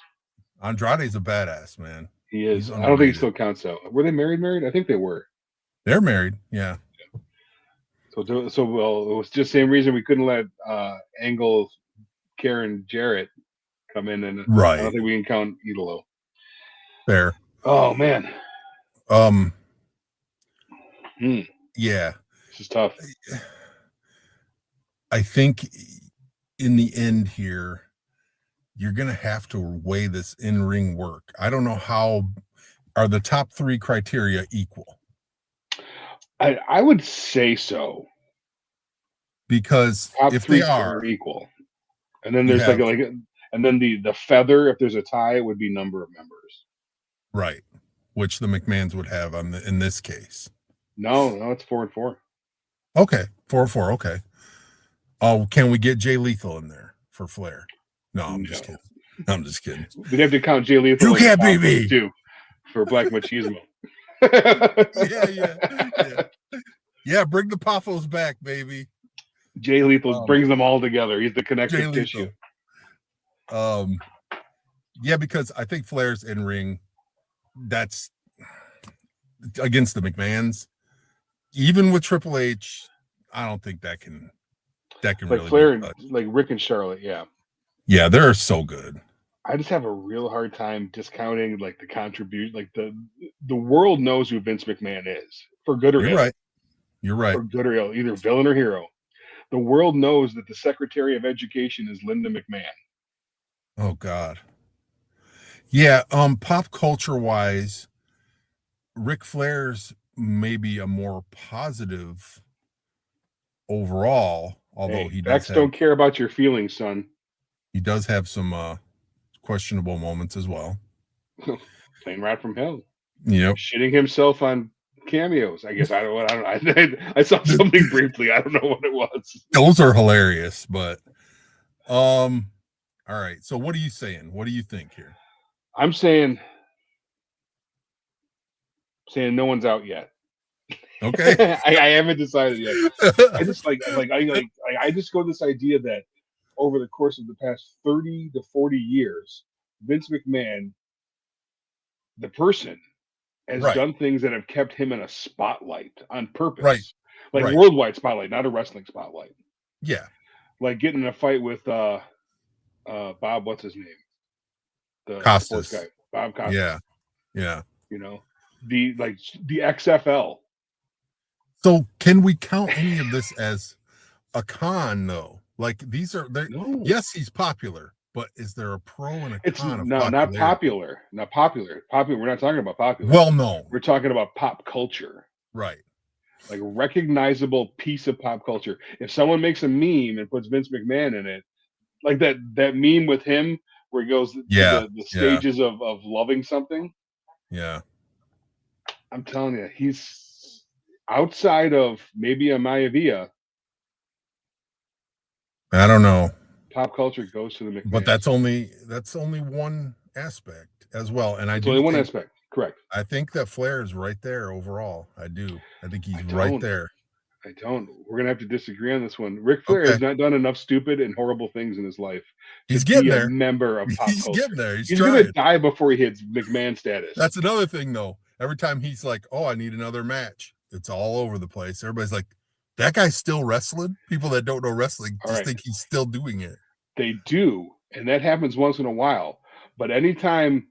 Andrade's a badass, man. He is. I don't think he still counts out. Were they married? I think they were. They're married. Yeah. So well, it was just the same reason we couldn't let Angle, Karen Jarrett come in, and I don't think we can count Idolo. Fair. Oh man. Yeah. This is tough. I think in the end here, you're gonna have to weigh this in-ring work. I don't know how are the top 3 criteria equal. I would say so. Because top if 3 they are equal, and then there's and then the feather, if there's a tie, it would be number of members. Right. Which the McMahons would have in this case. No, it's 4 and 4. Okay. 4 and 4. Okay. Oh, can we get Jay Lethal in there for Flair? No, I'm just kidding. I'm just kidding. We'd have to count Jay Lethal. You can't beat me too for Black Machismo. Yeah, bring the Poffos back, baby. Jay Lethal brings them all together. He's the connective tissue. Yeah, because I think Flair's in ring, that's against the McMahons. Even with Triple H, I don't think that can like really Flair, like Rick and Charlotte. Yeah, they're so good. I just have a real hard time discounting like the contribution. Like the world knows who Vince McMahon is, for good or ill. You're right. For good or ill, either villain or hero. The world knows that the Secretary of Education is Linda McMahon. Oh God. Yeah, pop culture wise, Ric Flair's maybe a more positive overall, although he does don't care about your feelings, son. He does have some questionable moments as well. Plane Ride from Hell. Yep. Shitting himself on cameos. I guess I don't know. I saw something briefly. I don't know what it was. Those are hilarious, but all right. So what are you saying? What do you think here? I'm saying no one's out yet. Okay. I haven't decided yet. I just I just go this idea that over the course of the past 30 to 40 years, Vince McMahon, the person, has done things that have kept him in a spotlight on purpose. Worldwide spotlight, not a wrestling spotlight. Yeah. Like getting in a fight with Bob, what's his name? the sports guy, Costas. Bob Costas. Yeah. Yeah. You know, the XFL. So can we count any of this as a con though? Like these are there. No, Yes, he's popular, but is there a pro and a it's con of not popularity? popular. Not popular. Popular. We're not talking about popular. Well known. We're talking about pop culture. Right. Like recognizable piece of pop culture. If someone makes a meme and puts Vince McMahon in it, like that meme with him where he goes through Yeah. the stages of loving something. Yeah. I'm telling you, he's outside of maybe a Maivia. I don't know. Pop culture goes to the McMahons. But that's only one aspect as well. And it's only one aspect. Correct. I think that Flair is right there overall. I do. I think he's right there. I don't. We're gonna have to disagree on this one. Ric Flair has not done enough stupid and horrible things in his life. He's getting there. A member of pop culture. Getting there. He's gonna die before he hits McMahon status. That's another thing, though. Every time he's like, "Oh, I need another match," it's all over the place. Everybody's like, "That guy's still wrestling." People that don't know wrestling just think he's still doing it. They do, and that happens once in a while. But anytime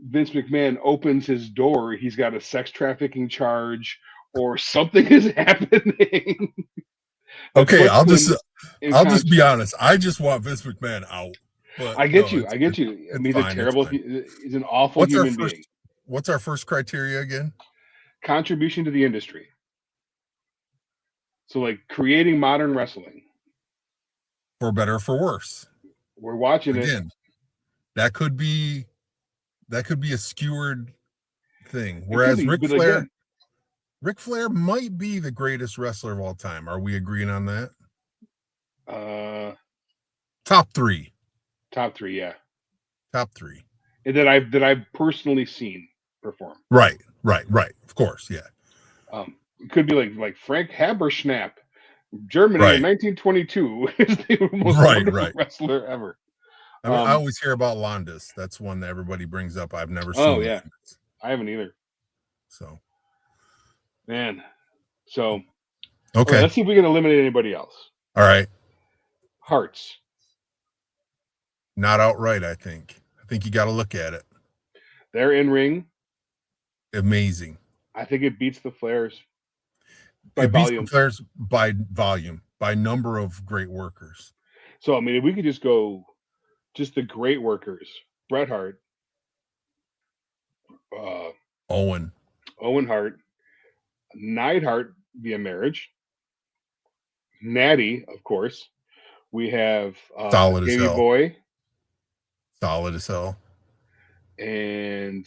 Vince McMahon opens his door, he's got a sex trafficking charge or something is happening. Okay, I'll just be honest. I just want Vince McMahon out. But I get you. I mean, he's a terrible. He's an awful human being. What's our first criteria again? Contribution to the industry. So, like creating modern wrestling, for better or for worse. We're watching it. That could be a skewered thing. Whereas Ric Flair might be the greatest wrestler of all time. Are we agreeing on that? Top three. Top three, yeah. Top three. And that I've personally seen perform. Right. Of course, yeah. It could be like Frank Haberschnap, Germany in 1922 is the most wonderful wrestler ever. I always hear about Landis. That's one that everybody brings up. I've never seen. Oh yeah, I haven't either. So, man. So, okay. Let's see if we can eliminate anybody else. All right. Hearts. Not outright. I think you got to look at it. They're in ring. Amazing. I think it beats the Flairs. It beats the Flairs by volume, by number of great workers. So I mean, if we could just go. Just the great workers: Bret Hart, Owen Hart, Neidhart via marriage, Natty, of course. We have solid Davey as hell. Boy, solid as hell, and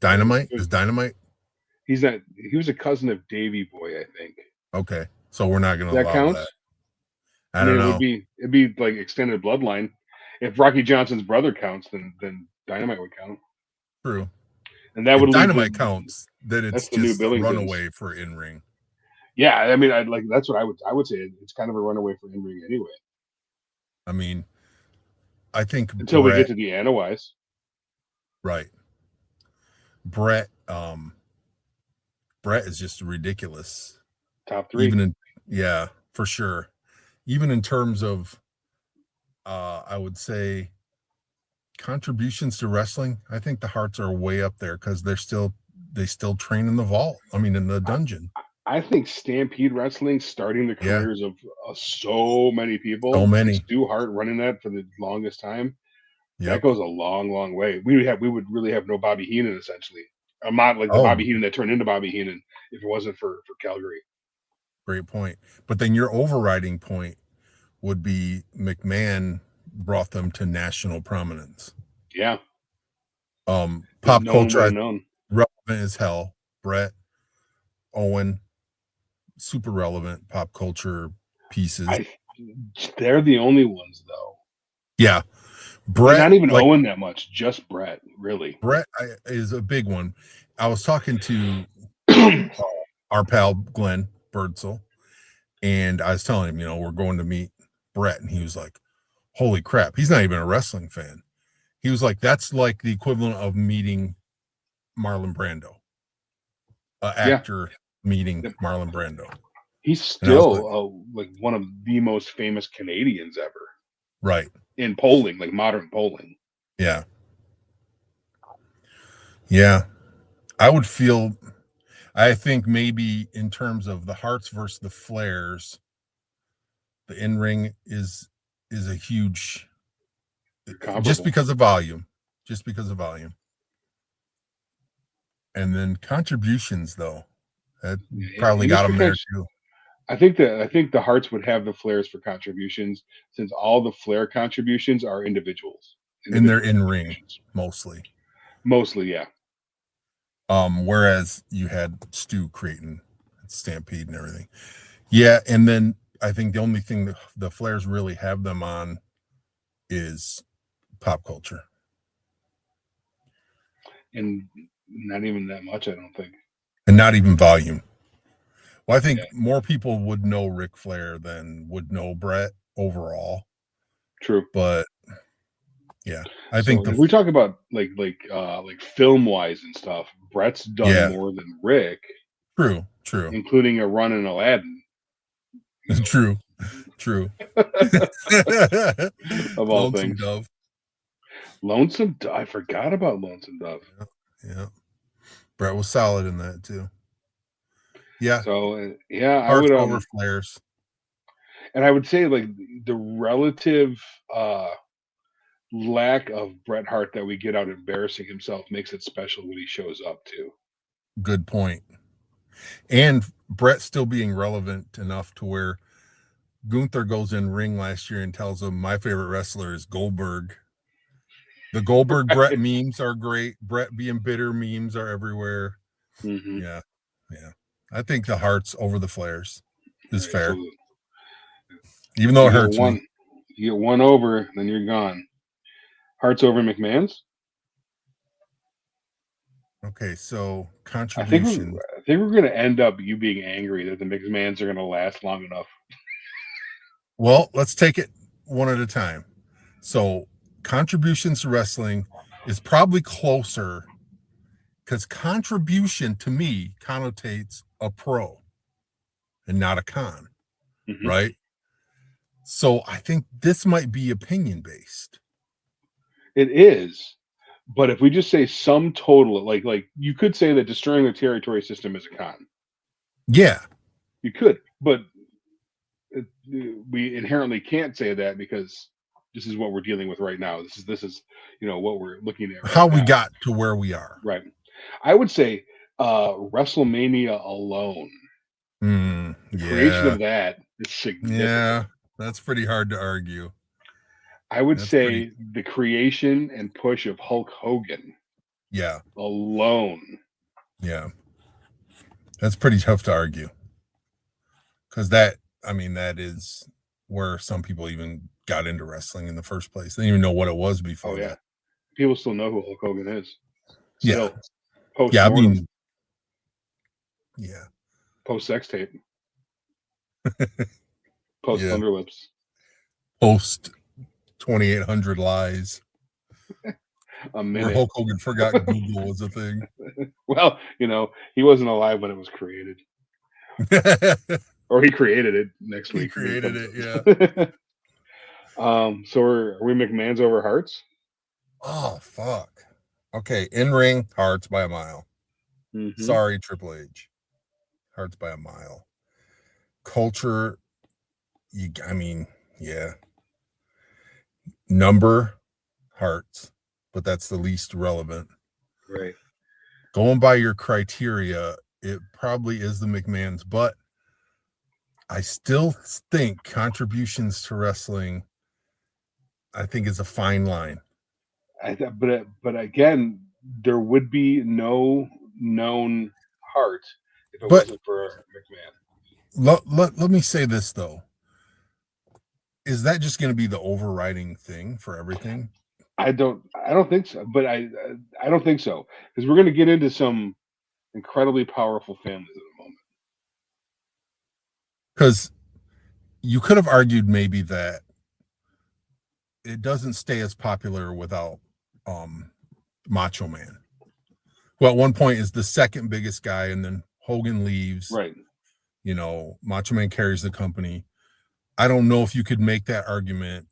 Dynamite is Dynamite. He's not. He was a cousin of Davey Boy, I think. Okay, so we're not going to allow count? that. I don't know. It'd be like extended bloodline. If Rocky Johnson's brother counts, then Dynamite would count. True. And that would Dynamite counts. Then it's the just new a runaway for in ring. Yeah, I mean, that's what I would say. It's kind of a runaway for in ring anyway. I mean, I think until we get to the Anoa'i. Right. Bret is just ridiculous. Top three. Yeah, for sure. Even in terms of I would say contributions to wrestling, I think the Hearts are way up there because they still train in the vault. I mean, in the dungeon. I think Stampede Wrestling starting the careers of so many people. So many. Stu Hart running that for the longest time. Yep. That goes a long, long way. We would really have no Bobby Heenan essentially. I'm not like the Bobby Heenan that turned into Bobby Heenan if it wasn't for Calgary. Great point. But then your overriding point would be McMahon brought them to national prominence. Yeah. Pop culture relevant as hell. Bret, Owen, super relevant pop culture pieces. They're the only ones though. Yeah. Bret, not even Owen that much, just Bret, really. Bret is a big one. I was talking to our pal Glenn Birdsell, and I was telling him, we're going to meet Bret, and he was like, holy crap, he's not even a wrestling fan. He was like, that's like the equivalent of meeting Marlon Brando, actor meeting Marlon Brando. He's still like one of the most famous Canadians ever. Right. In polling, like modern polling. Yeah. Yeah. I think maybe in terms of the Hearts versus the Flares, the in-ring is a huge, just Comparable. because of volume. Just because of volume. And then contributions, though, that probably got them there too. I think the Hearts would have the Flares for contributions, since all the Flair contributions are individuals. In their Individual in-ring, contributions. mostly. Mostly, yeah. Whereas you had Stu creating Stampede and everything. Yeah, and then I think the only thing the Flares really have them on is pop culture. And not even that much, I don't think. And not even volume. Well, I think more people would know Ric Flair than would know Brett overall. True. But yeah, I So think if we talk about like film wise and stuff, Brett's done Yeah. more than Rick, true. including a run in Aladdin. True. Of all Lonesome things. Dove. Lonesome Dove. I forgot about Lonesome Dove. Yeah. Brett was solid in that too. Yeah. So yeah, I Hearts would over Flares. and I would say like the relative lack of Bret Hart that we get out embarrassing himself makes it special when he shows up too. Good point. And Brett still being relevant enough to where Gunther goes in ring last year and tells him my favorite wrestler is Goldberg. The Goldberg Brett memes are great. Brett being bitter memes are everywhere. Mm-hmm. Yeah. I think the Hearts over the Flares is fair. Absolutely. Even though it hurts me. You get one over, then you're gone. Hearts over McMahon's. Okay, so contribution. I think we're going to end up you being angry that the McMahons are going to last long enough. Well, let's take it one at a time. So contributions to wrestling is probably closer because contribution to me connotates a pro and not a con, right? So I think this might be opinion based. It is, but if we just say sum total, like you could say that destroying the territory system is a con. Yeah, you could, but we inherently can't say that because this is what we're dealing with right now. This is what we're looking at right how now. we got to where we are. Right. I would say WrestleMania alone. The creation of that is significant. Yeah, that's pretty hard to argue. I would say the creation and push of Hulk Hogan. Yeah. Alone. Yeah. That's pretty tough to argue. Because that is where some people even got into wrestling in the first place. They didn't even know what it was before that. People still know who Hulk Hogan is. Still. Post mortem. Post sex tape. Post Thunderlips. Post 2800 lies. A minute. Where Hulk Hogan forgot Google was a thing. Well, he wasn't alive when it was created. Or he created it next week. He created it, yeah. So are we McMahon's over Hearts? Oh, fuck. Okay, in-ring, Hearts by a mile. Mm-hmm. Sorry, Triple H. Hearts by a mile. Culture, yeah. Number, Hearts, but that's the least relevant. Right. Going by your criteria, it probably is the McMahons, but I still think contributions to wrestling, I think, is a fine line. But again, there would be no known Hart if it wasn't for McMahon. Let me say this though. Is that just going to be the overriding thing for everything? I don't think so. But I don't think so, because we're going to get into some incredibly powerful families at the moment. Because you could have argued maybe that it doesn't stay as popular without Macho Man, who at one point is the second biggest guy, and then Hogan leaves. Right. Macho Man carries the company. I don't know if you could make that argument.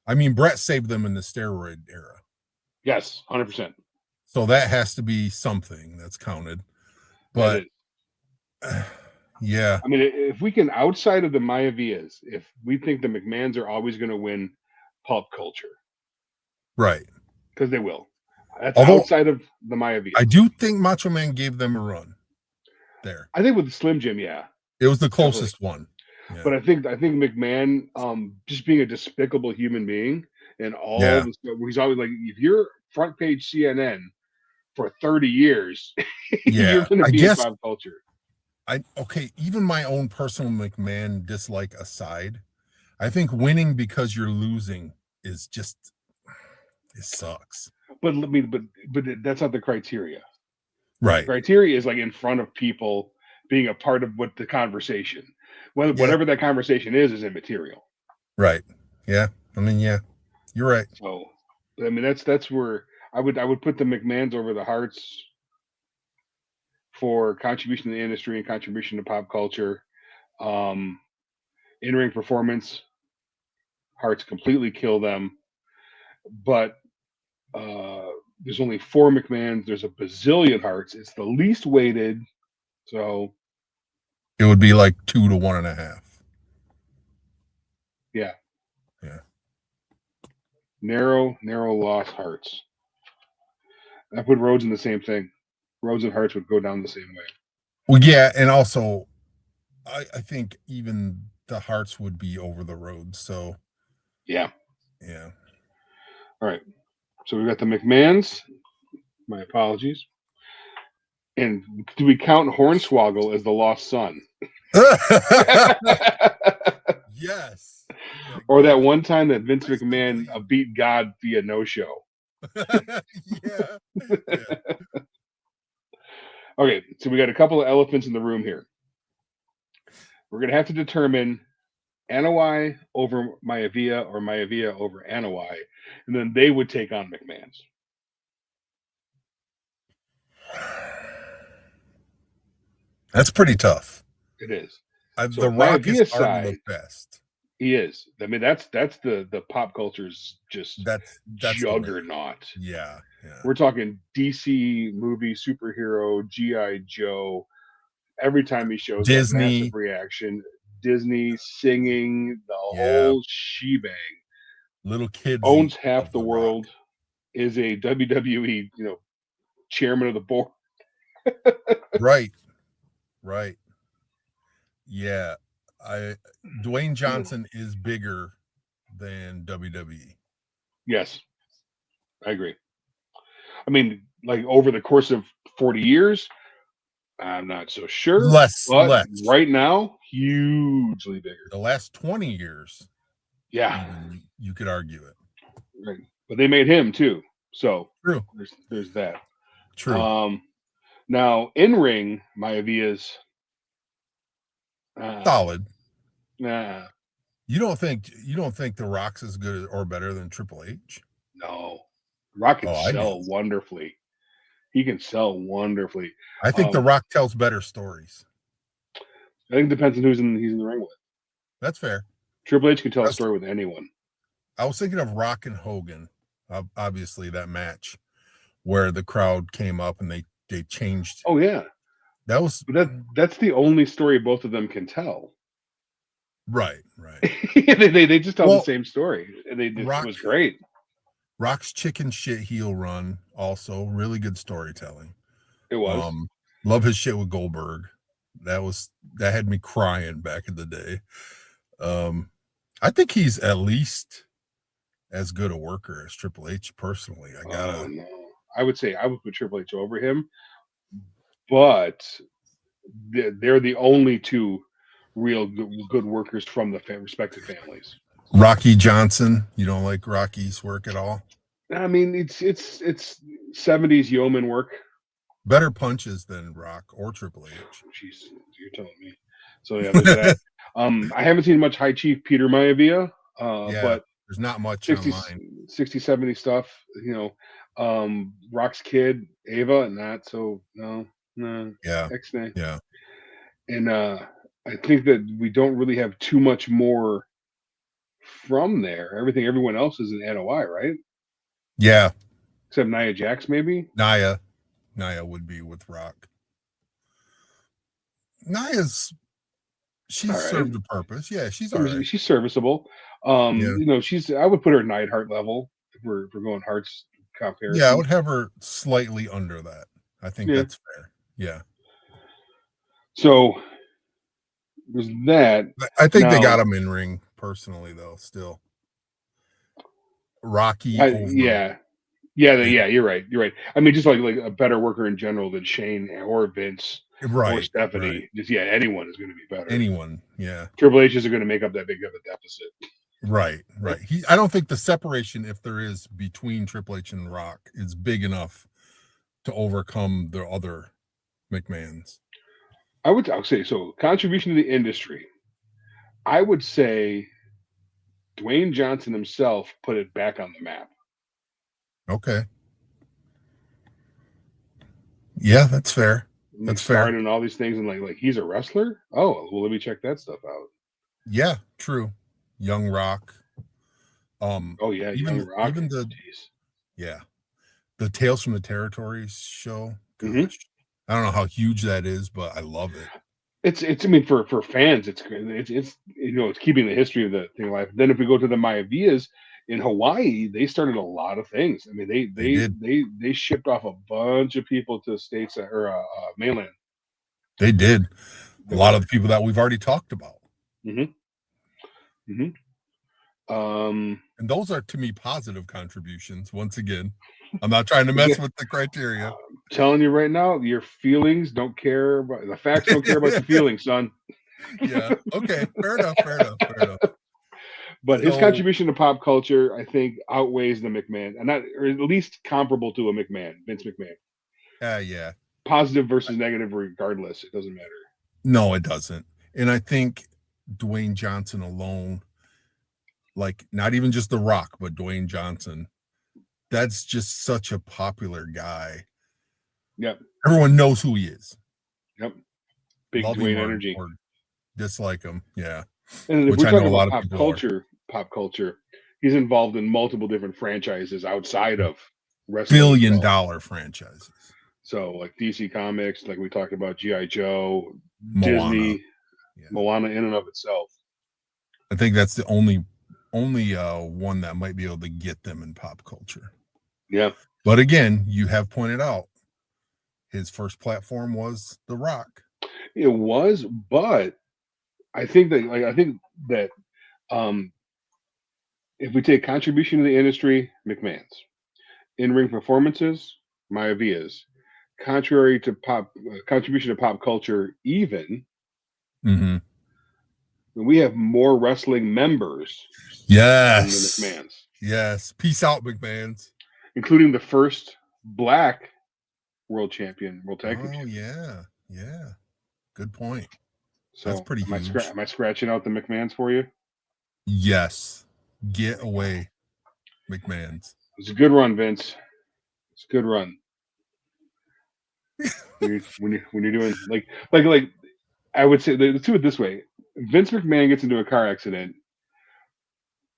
I mean, Brett saved them in the steroid era. Yes, 100%. So that has to be something that's counted. That But is. yeah, I mean, if we can, outside of the Mayavias, if we think the McMahons are always going to win pulp culture, right. because they will. That's Although outside of the I Mayavias. do think Macho Man gave them a run there. I think with the Slim Jim, yeah, It was the definitely. closest one. Yeah. But I think McMahon, just being a despicable human being, and all Yeah. the stuff where he's always like, if you're front page CNN for 30 years, you're Yeah. going to I be in guess pop culture. okay, even my own personal McMahon dislike aside, I think winning because you're losing is just it sucks. But let me, but that's not the criteria. The Right. criteria is like in front of people, being a part of what the conversation, Yeah. whatever that conversation is immaterial. Right. Yeah. I mean, yeah, you're right. So, I mean, that's where I would put the McMahons over the Harts for contribution to the industry and contribution to pop culture. Um, in ring performance, Harts completely kill them, but uh, there's only four McMahons. There's a bazillion Harts. It's the least weighted, so It would be like 2 to 1.5. yeah, Yeah. narrow loss Harts. I put Rhodes in the same thing. Rhodes and Harts would go down the same way. Well, yeah, and also I think even the Hearts would be over the road. So Yeah. yeah. All right. So we've got the McMahons. My apologies. And do we count Hornswoggle as the lost son? Yes. Or that one time that Vince McMahon beat God via no show? Yeah. Yeah. Okay, so we got a couple of elephants in the room here. We're going to have to determine Anoa'i over Maivia or Maivia over Anoa'i, and then they would take on McMahon's. That's pretty tough. It is. So The Rock is Maivia's already the side, best. he is. I mean, that's the pop culture's just That's the way. juggernaut. Yeah. Yeah. We're talking DC movie, superhero, GI Joe. Every time he shows up, massive Disney. reaction. Disney singing the Yeah. whole shebang. Little kids Owns half love the the Rock. world. Is a WWE, chairman of the board. Right. Right. Yeah. Dwayne Johnson is bigger than WWE. Yes, I agree. I mean, like over the course of 40 years, I'm not so sure. Less. Right now, hugely bigger. The last 20 years, Yeah, even you could argue it. right. But they made him too. So True. there's that. True. Now in ring, Maivia's Solid. nah, You don't think the Rock's as good or better than Triple H? no. Rock can I do. sell wonderfully. He can sell wonderfully. I think the Rock tells better stories. I think it depends on he's in the ring with. That's fair. Triple H can tell a story with anyone. I was thinking of Rock and Hogan, obviously that match where the crowd came up and they changed. Oh yeah, That was that's the only story both of them can tell. right. they just tell the same story, and it was great. Rock's chicken shit heel run, also really good storytelling. It was. Love his shit with Goldberg. That had me crying back in the day. I think he's at least as good a worker as Triple H personally. No. I would say I would put Triple H over him, but they're the only two real good workers from the respective families. Rocky Johnson, you don't like Rocky's work at all? I mean, it's 70s yeoman work. Better punches than Rock or Triple H. Jeez, you're telling me. So yeah, there's that. I haven't seen much High Chief Peter Maivia, but there's not much 60, online. 60, 70 stuff. Rock's kid, Ava, and that. So no, Yeah. X-Nay. Yeah. And I think that we don't really have too much more from there. Everyone else is an NOI, right? Yeah. except Nia Jax, maybe. Nia would be with Rock. Nia's she's All right. served a purpose. Yeah, she's I all mean, right. she's serviceable. Yeah. She's. I would put her Neidhart level if we're going Hearts Yeah, I comparison. would have her slightly under that. I think Yeah. that's fair. Yeah. So there's that. I think they Now, got him in ring personally though, still. Rocky over yeah, yeah, and yeah. You're right. You're right. I mean, just like a better worker in general than Shane or Vince or right. Stephanie. Just anyone is going to be better. Anyone. Yeah. Triple H isn't going to make up that big of a deficit. Right. I don't think the separation, if there is between Triple H and Rock, is big enough to overcome the other McMahons. I would say so. Contribution to the industry. I would say Dwayne Johnson himself put it back on the map. Okay. Yeah, that's fair. That's fair. Starring in all these things and like he's a wrestler. Oh well, let me check that stuff out. Yeah, true. Young Rock. Oh yeah, Young Rock. even the Jeez. yeah, the Tales from the Territories show. Gosh, Mhm. I don't know how huge that is, but I love it. It's. I mean, for fans, it's it's keeping the history of the thing alive. Then if we go to the Mayavias in Hawaii, they started a lot of things. I mean, They did. they shipped off a bunch of people to states or mainland. They did. A lot of the people that we've already talked about. Mm-hmm. Mm-hmm. And those are to me positive contributions. Once again, I'm not trying to mess with the criteria. I'm telling you right now, your feelings don't care about the facts. Don't care about the feelings, son. Yeah. Okay. Fair enough. But his contribution to pop culture, I think, outweighs the McMahon, and not, or at least comparable to a McMahon, Vince McMahon. Yeah. Positive versus negative, regardless, it doesn't matter. No, it doesn't. And I think Dwayne Johnson alone, like not even just The Rock, but Dwayne Johnson, that's just such a popular guy. Yep. Everyone knows who he is. Yep. Big Love Dwayne him energy. or dislike him. Yeah. And if Which we're I know talking a lot about of people are. pop culture, he's involved in multiple different franchises outside of wrestling. Billion-dollar franchises. So like DC Comics, like we talked about G.I. Joe, Moana. Disney, Moana in and of itself. I think that's the only one that might be able to get them in pop culture. Yeah. But again, you have pointed out his first platform was The Rock. It was, but I think that if we take contribution to the industry, McMahon's in-ring performances, Mayavia's contrary to contribution to pop culture, even we have more wrestling members. Yes. Than the McMahon's. Yes. Peace out, McMahon's. Including the first black world tag team champion. Oh yeah. Good point. So that's pretty huge. Am I scratching out the McMahon's for you? Yes. Get away, McMahon's. It's a good run, Vince. It's a good run. when you're doing like I would say, let's do it this way. Vince McMahon gets into a car accident.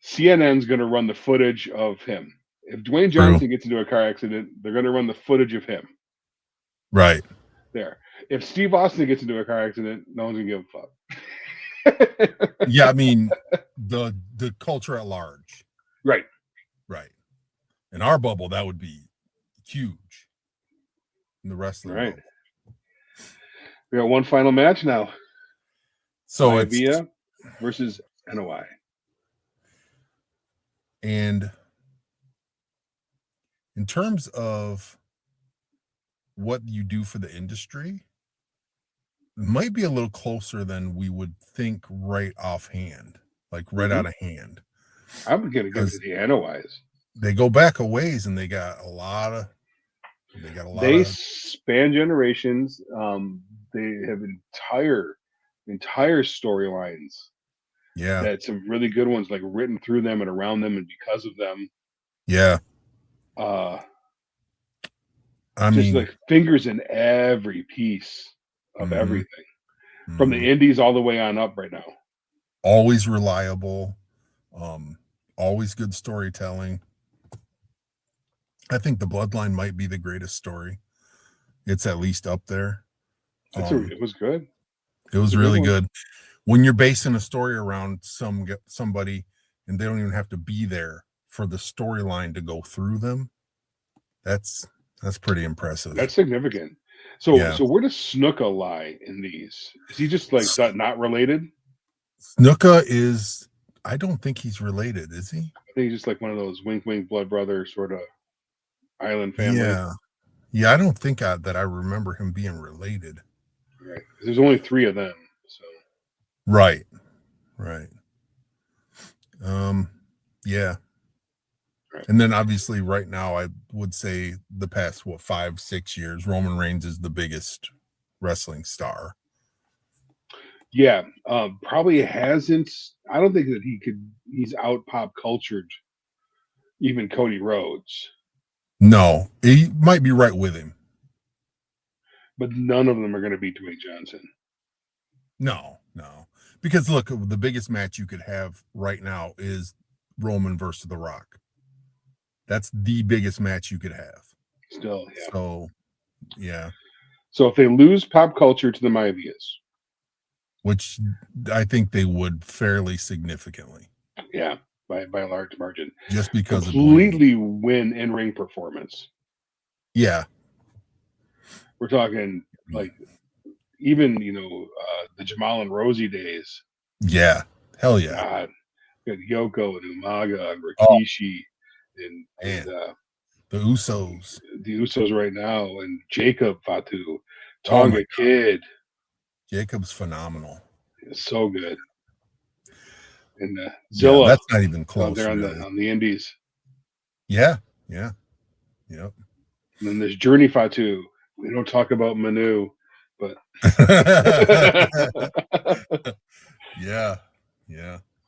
CNN's going to run the footage of him. If Dwayne Johnson gets into a car accident, they're going to run the footage of him. Right. There. If Steve Austin gets into a car accident, no one's going to give a fuck. Yeah, I mean, the culture at large. Right. In our bubble, that would be huge. In the wrestling bubble. We got one final match now. So Maivia versus NOI. And in terms of what you do for the industry, it might be a little closer than we would think right offhand, like right out of hand. I'm going to go to the NOIs. They go back a ways, and they got a lot. They span generations. They have entire storylines. Yeah, that some really good ones like written through them and around them and because of them. Yeah. I mean, like fingers in every piece of everything, from the indies all the way on up right now. Always reliable, always good storytelling. I think the Bloodline might be the greatest story. It's at least up there. It was good. It was a good really one. good. When you're basing a story around somebody and they don't even have to be there for the storyline to go through them, that's pretty impressive. That's significant. So Yeah. where does Snuka lie in these? Is he just like not related? Snuka is, I don't think he's related, is he? I think he's just like one of those wink wink blood brother sort of island family. Yeah, I don't think that I remember him being related. Right. There's only 3 of them. So Right. Yeah. Right. And then obviously right now I would say the past 5-6 years, Roman Reigns is the biggest wrestling star. Yeah, probably hasn't. I don't think that he's out pop cultured even Cody Rhodes, No, he might be right with him. but none of them are going to beat Dwayne Johnson. No. Because look, the biggest match you could have right now is Roman versus The Rock. That's the biggest match you could have. Still, yeah. So, yeah. So if they lose pop culture to the Maivias, which I think they would fairly significantly. Yeah, by a large margin. Just because completely win in ring performance. Yeah. We're talking like even the Jamal and Rosie days. Yeah. Hell yeah. God. You had Yoko and Umaga and Rikishi and the Usos. The Usos right now and Jacob Fatu, Tonga Kid. Jacob's phenomenal. It's so good. And Zilla. That's not even close. There really. on the Indies. Yeah. Yep. And then there's Journey Fatu. We don't talk about Manu, but yeah.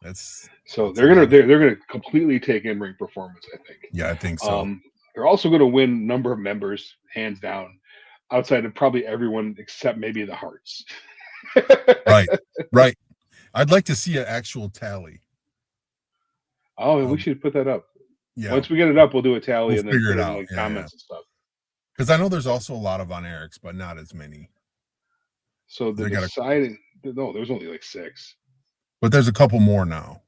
That's they're gonna completely take in ring performance, I think. Yeah, I think so. They're also gonna win number of members, hands down, outside of probably everyone except maybe the Hearts. Right. I'd like to see an actual tally. Oh, we should put that up. Yeah. Once we get it up, we'll do a tally and then figure put it in out. like comments and stuff. Because I know there's also a lot of Von Erichs, but not as many. So the deciding, no, there's only like 6. But there's a couple more now.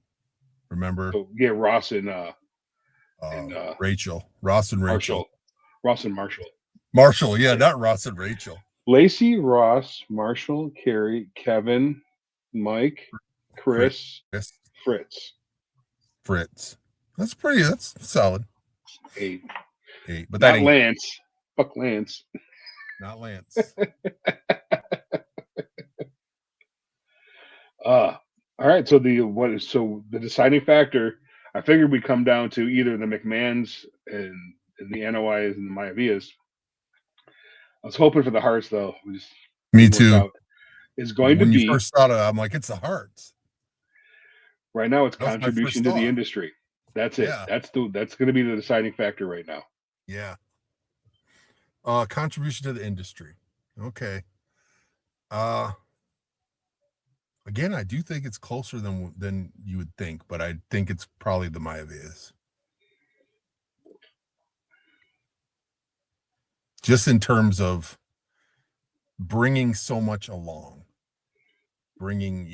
Remember? So yeah, Ross and Rachel. Ross and Rachel. Ross and Marshall. Marshall, yeah, not Ross and Rachel. Lacey, Ross, Marshall, Carrie, Kevin, Mike, Chris, Fritz. That's solid. 8. But that ain't Lance. Fuck Lance. Not Lance. All right. So the deciding factor, I figured we come down to either the McMahons and the NOIs and the Maivias. I was hoping for the Hearts though. Me too. Is going when to be. You first thought of it, I'm like, it's the Hearts. Right now, it's contribution to the industry. That's it. Yeah. That's going to be the deciding factor right now. Yeah. Contribution to the industry. Okay. Again, I do think it's closer than you would think, but I think it's probably the Maivias. Just in terms of bringing so much along, bringing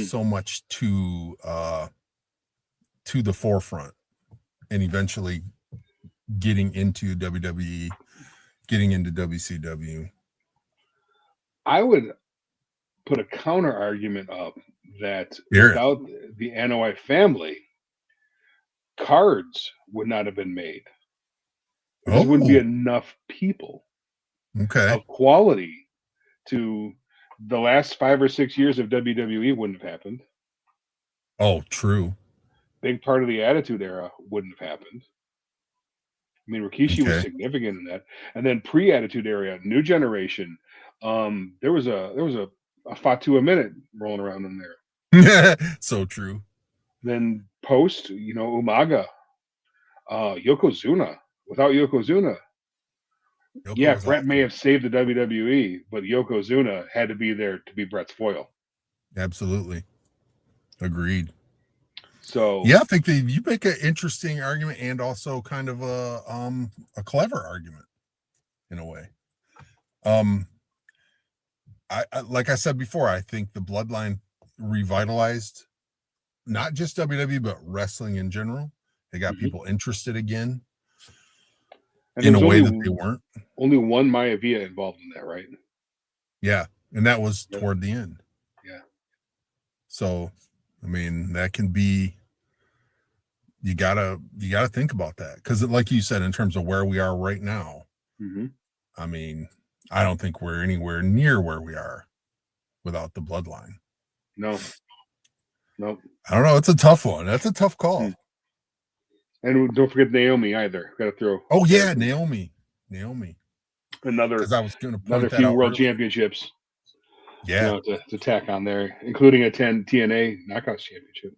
so much to the forefront, and eventually getting into WWE, getting into WCW. I would put a counter argument up that without the NOI family, cards would not have been made. There just wouldn't be enough people of quality to the last 5 or 6 years of WWE wouldn't have happened. Oh, true. Big part of the Attitude Era wouldn't have happened. I mean, Rikishi was significant in that. And then pre-Attitude Era, New Generation, there was a Fatu a minute rolling around in there. So true. Then post, Umaga, Yokozuna. Without Yokozuna, Brett may have saved the WWE, but Yokozuna had to be there to be Brett's foil. Absolutely. Agreed. So yeah, I think that you make an interesting argument and also kind of a clever argument in a way. I like I said before, I think the Bloodline revitalized not just WWE but wrestling in general. They got people interested again and in there a was way that they weren't. only one Maivia involved in that, right? Yeah, and that was Yep. toward the end. Yeah. So, I mean, that can be. You gotta think about that because, like you said, in terms of where we are right now, I mean, I don't think we're anywhere near where we are without the Bloodline. No. I don't know. It's a tough one. That's a tough call. And don't forget Naomi either. Got to throw. Oh yeah, Naomi. Another. Because I was going to point Another that few out world earlier. championships. Yeah, You know, to tack on there, including a 10 TNA Knockouts championship.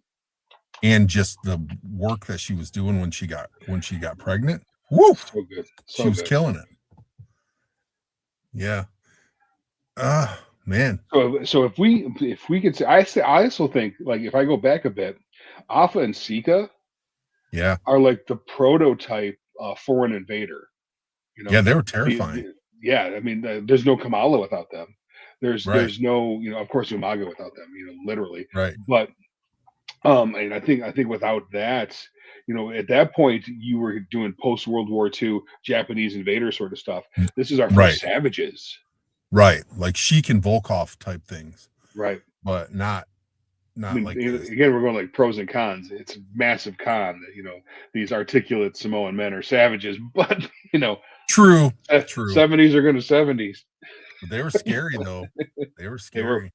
And just the work that she was doing when she got pregnant. Woo! So good. She was killing it. Yeah. Man. So if we could say, I also think, like, if I go back a bit, Alpha and Sika, yeah, are like the prototype foreign invader. You know, yeah, they were terrifying. I mean, there's no Kamala without them. There's no, of course, Umaga without them. Literally. Right. But and I think without that, at that point you were doing post World War II Japanese invader sort of stuff. This is our first Savages. Right, like Sheik and Volkov type things. Right. But not like this. Again, we're going like pros and cons. It's massive con that these articulate Samoan men are savages, but true. 70s are going to 70s. But they were scary though. They were scary.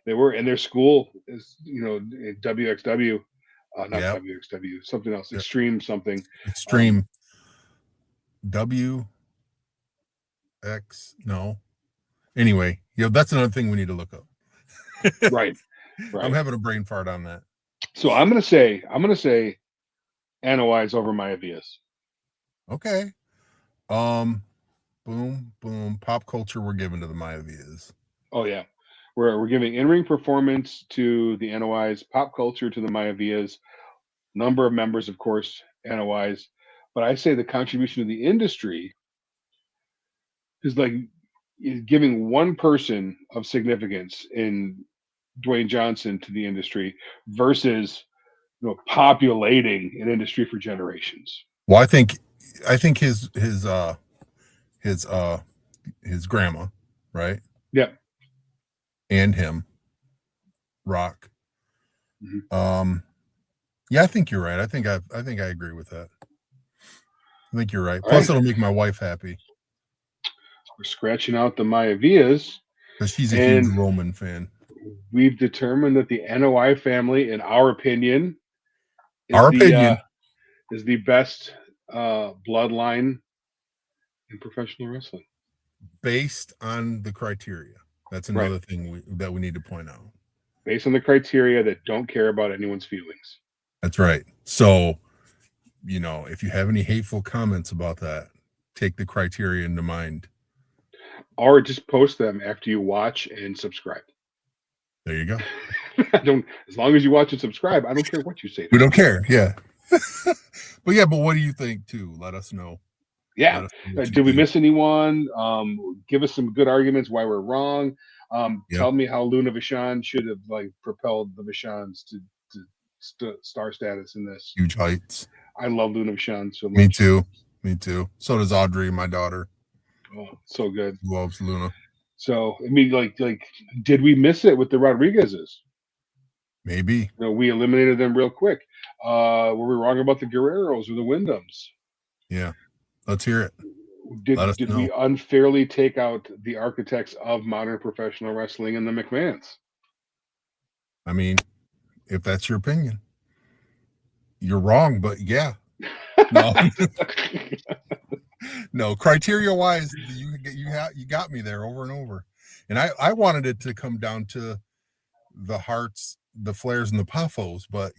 They were, and their school is WXW, not WXW, something else, Extreme something. Extreme WX no. Anyway, that's another thing we need to look up. Right. I'm having a brain fart on that. So I'm gonna say Anoa'i's over Maivias. Okay. Boom. Pop culture we're giving to the Maivias. Oh yeah. We're giving in-ring performance to the Anoa'i's, pop culture to the Maivias, number of members, of course, Anoa'i's. But I say the contribution to the industry is like giving one person of significance in Dwayne Johnson to the industry versus populating an industry for generations. Well, I think his grandma, right? Yeah. And him, Rock. Yeah, I think you're right. I think I agree with that. I think you're right. Plus, it'll make my wife happy. We're scratching out the Maivias because she's a huge Roman fan. We've determined that the NOI family, in our opinion, is the best bloodline in professional wrestling, based on the criteria. That's another thing that we need to point out. Based on the criteria that don't care about anyone's feelings. That's right. So, if you have any hateful comments about that, take the criteria into mind. Or just post them after you watch and subscribe. There you go. As long as you watch and subscribe, I don't care what you say. We don't care. Yeah. But what do you think too? Let us know. Yeah. Did we miss anyone? Give us some good arguments why we're wrong. Tell me how Luna Vachon should have propelled the Vachons to star status in this. Huge heights. I love Luna Vachon so much. Me too. So does Audrey, my daughter. Oh, so good. Loves Luna. So I mean, did we miss it with the Rodriguezes? Maybe. We eliminated them real quick. Were we wrong about the Guerreros or the Wyndhams? Yeah. Let's hear it. Did we unfairly take out the architects of modern professional wrestling and the McMahons? I mean, if that's your opinion, you're wrong, but yeah. No. No, criteria wise, you got me there over and over. And I wanted it to come down to the Hearts, the Flairs, and the Pafos, but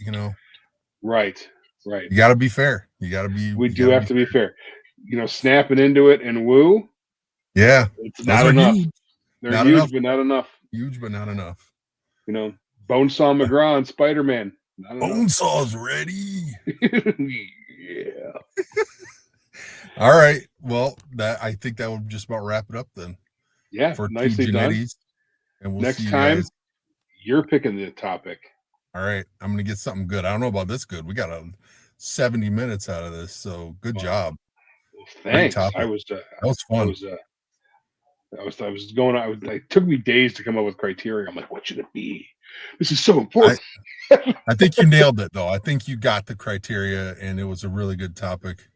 Right. You got to be fair. You got to be. We do have to be fair. Snapping into it and woo. Yeah, it's not enough. Huge. They're huge, but not enough. Huge, but not enough. Bonesaw McGraw and Spider-Man. I don't know. Bone saw's ready. Yeah. All right. Well, I think that would just about wrap it up then Yeah. for two Nicely done. Jannettys, and we'll see Next you time, guys. you're picking the topic. All right. I'm gonna get something good. I don't know about this good. We got 70 minutes out of this, so good job. Well, Great thanks. topic. That was fun. I was going. It took me days to come up with criteria. I'm like, what should it be? This is so important. I think you nailed it though. I think you got the criteria, and it was a really good topic.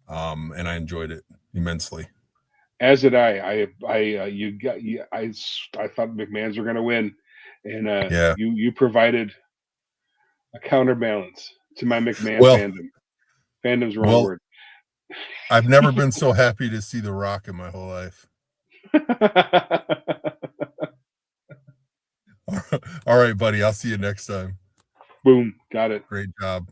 And I enjoyed it immensely. As did I. I thought McMahon's were going to win, and Yeah. you provided a counterbalance to my McMahon Well, fandom. Fandom's the wrong word. I've never been so happy to see The Rock in my whole life. All right, buddy. I'll see you next time. Boom. Got it. Great job.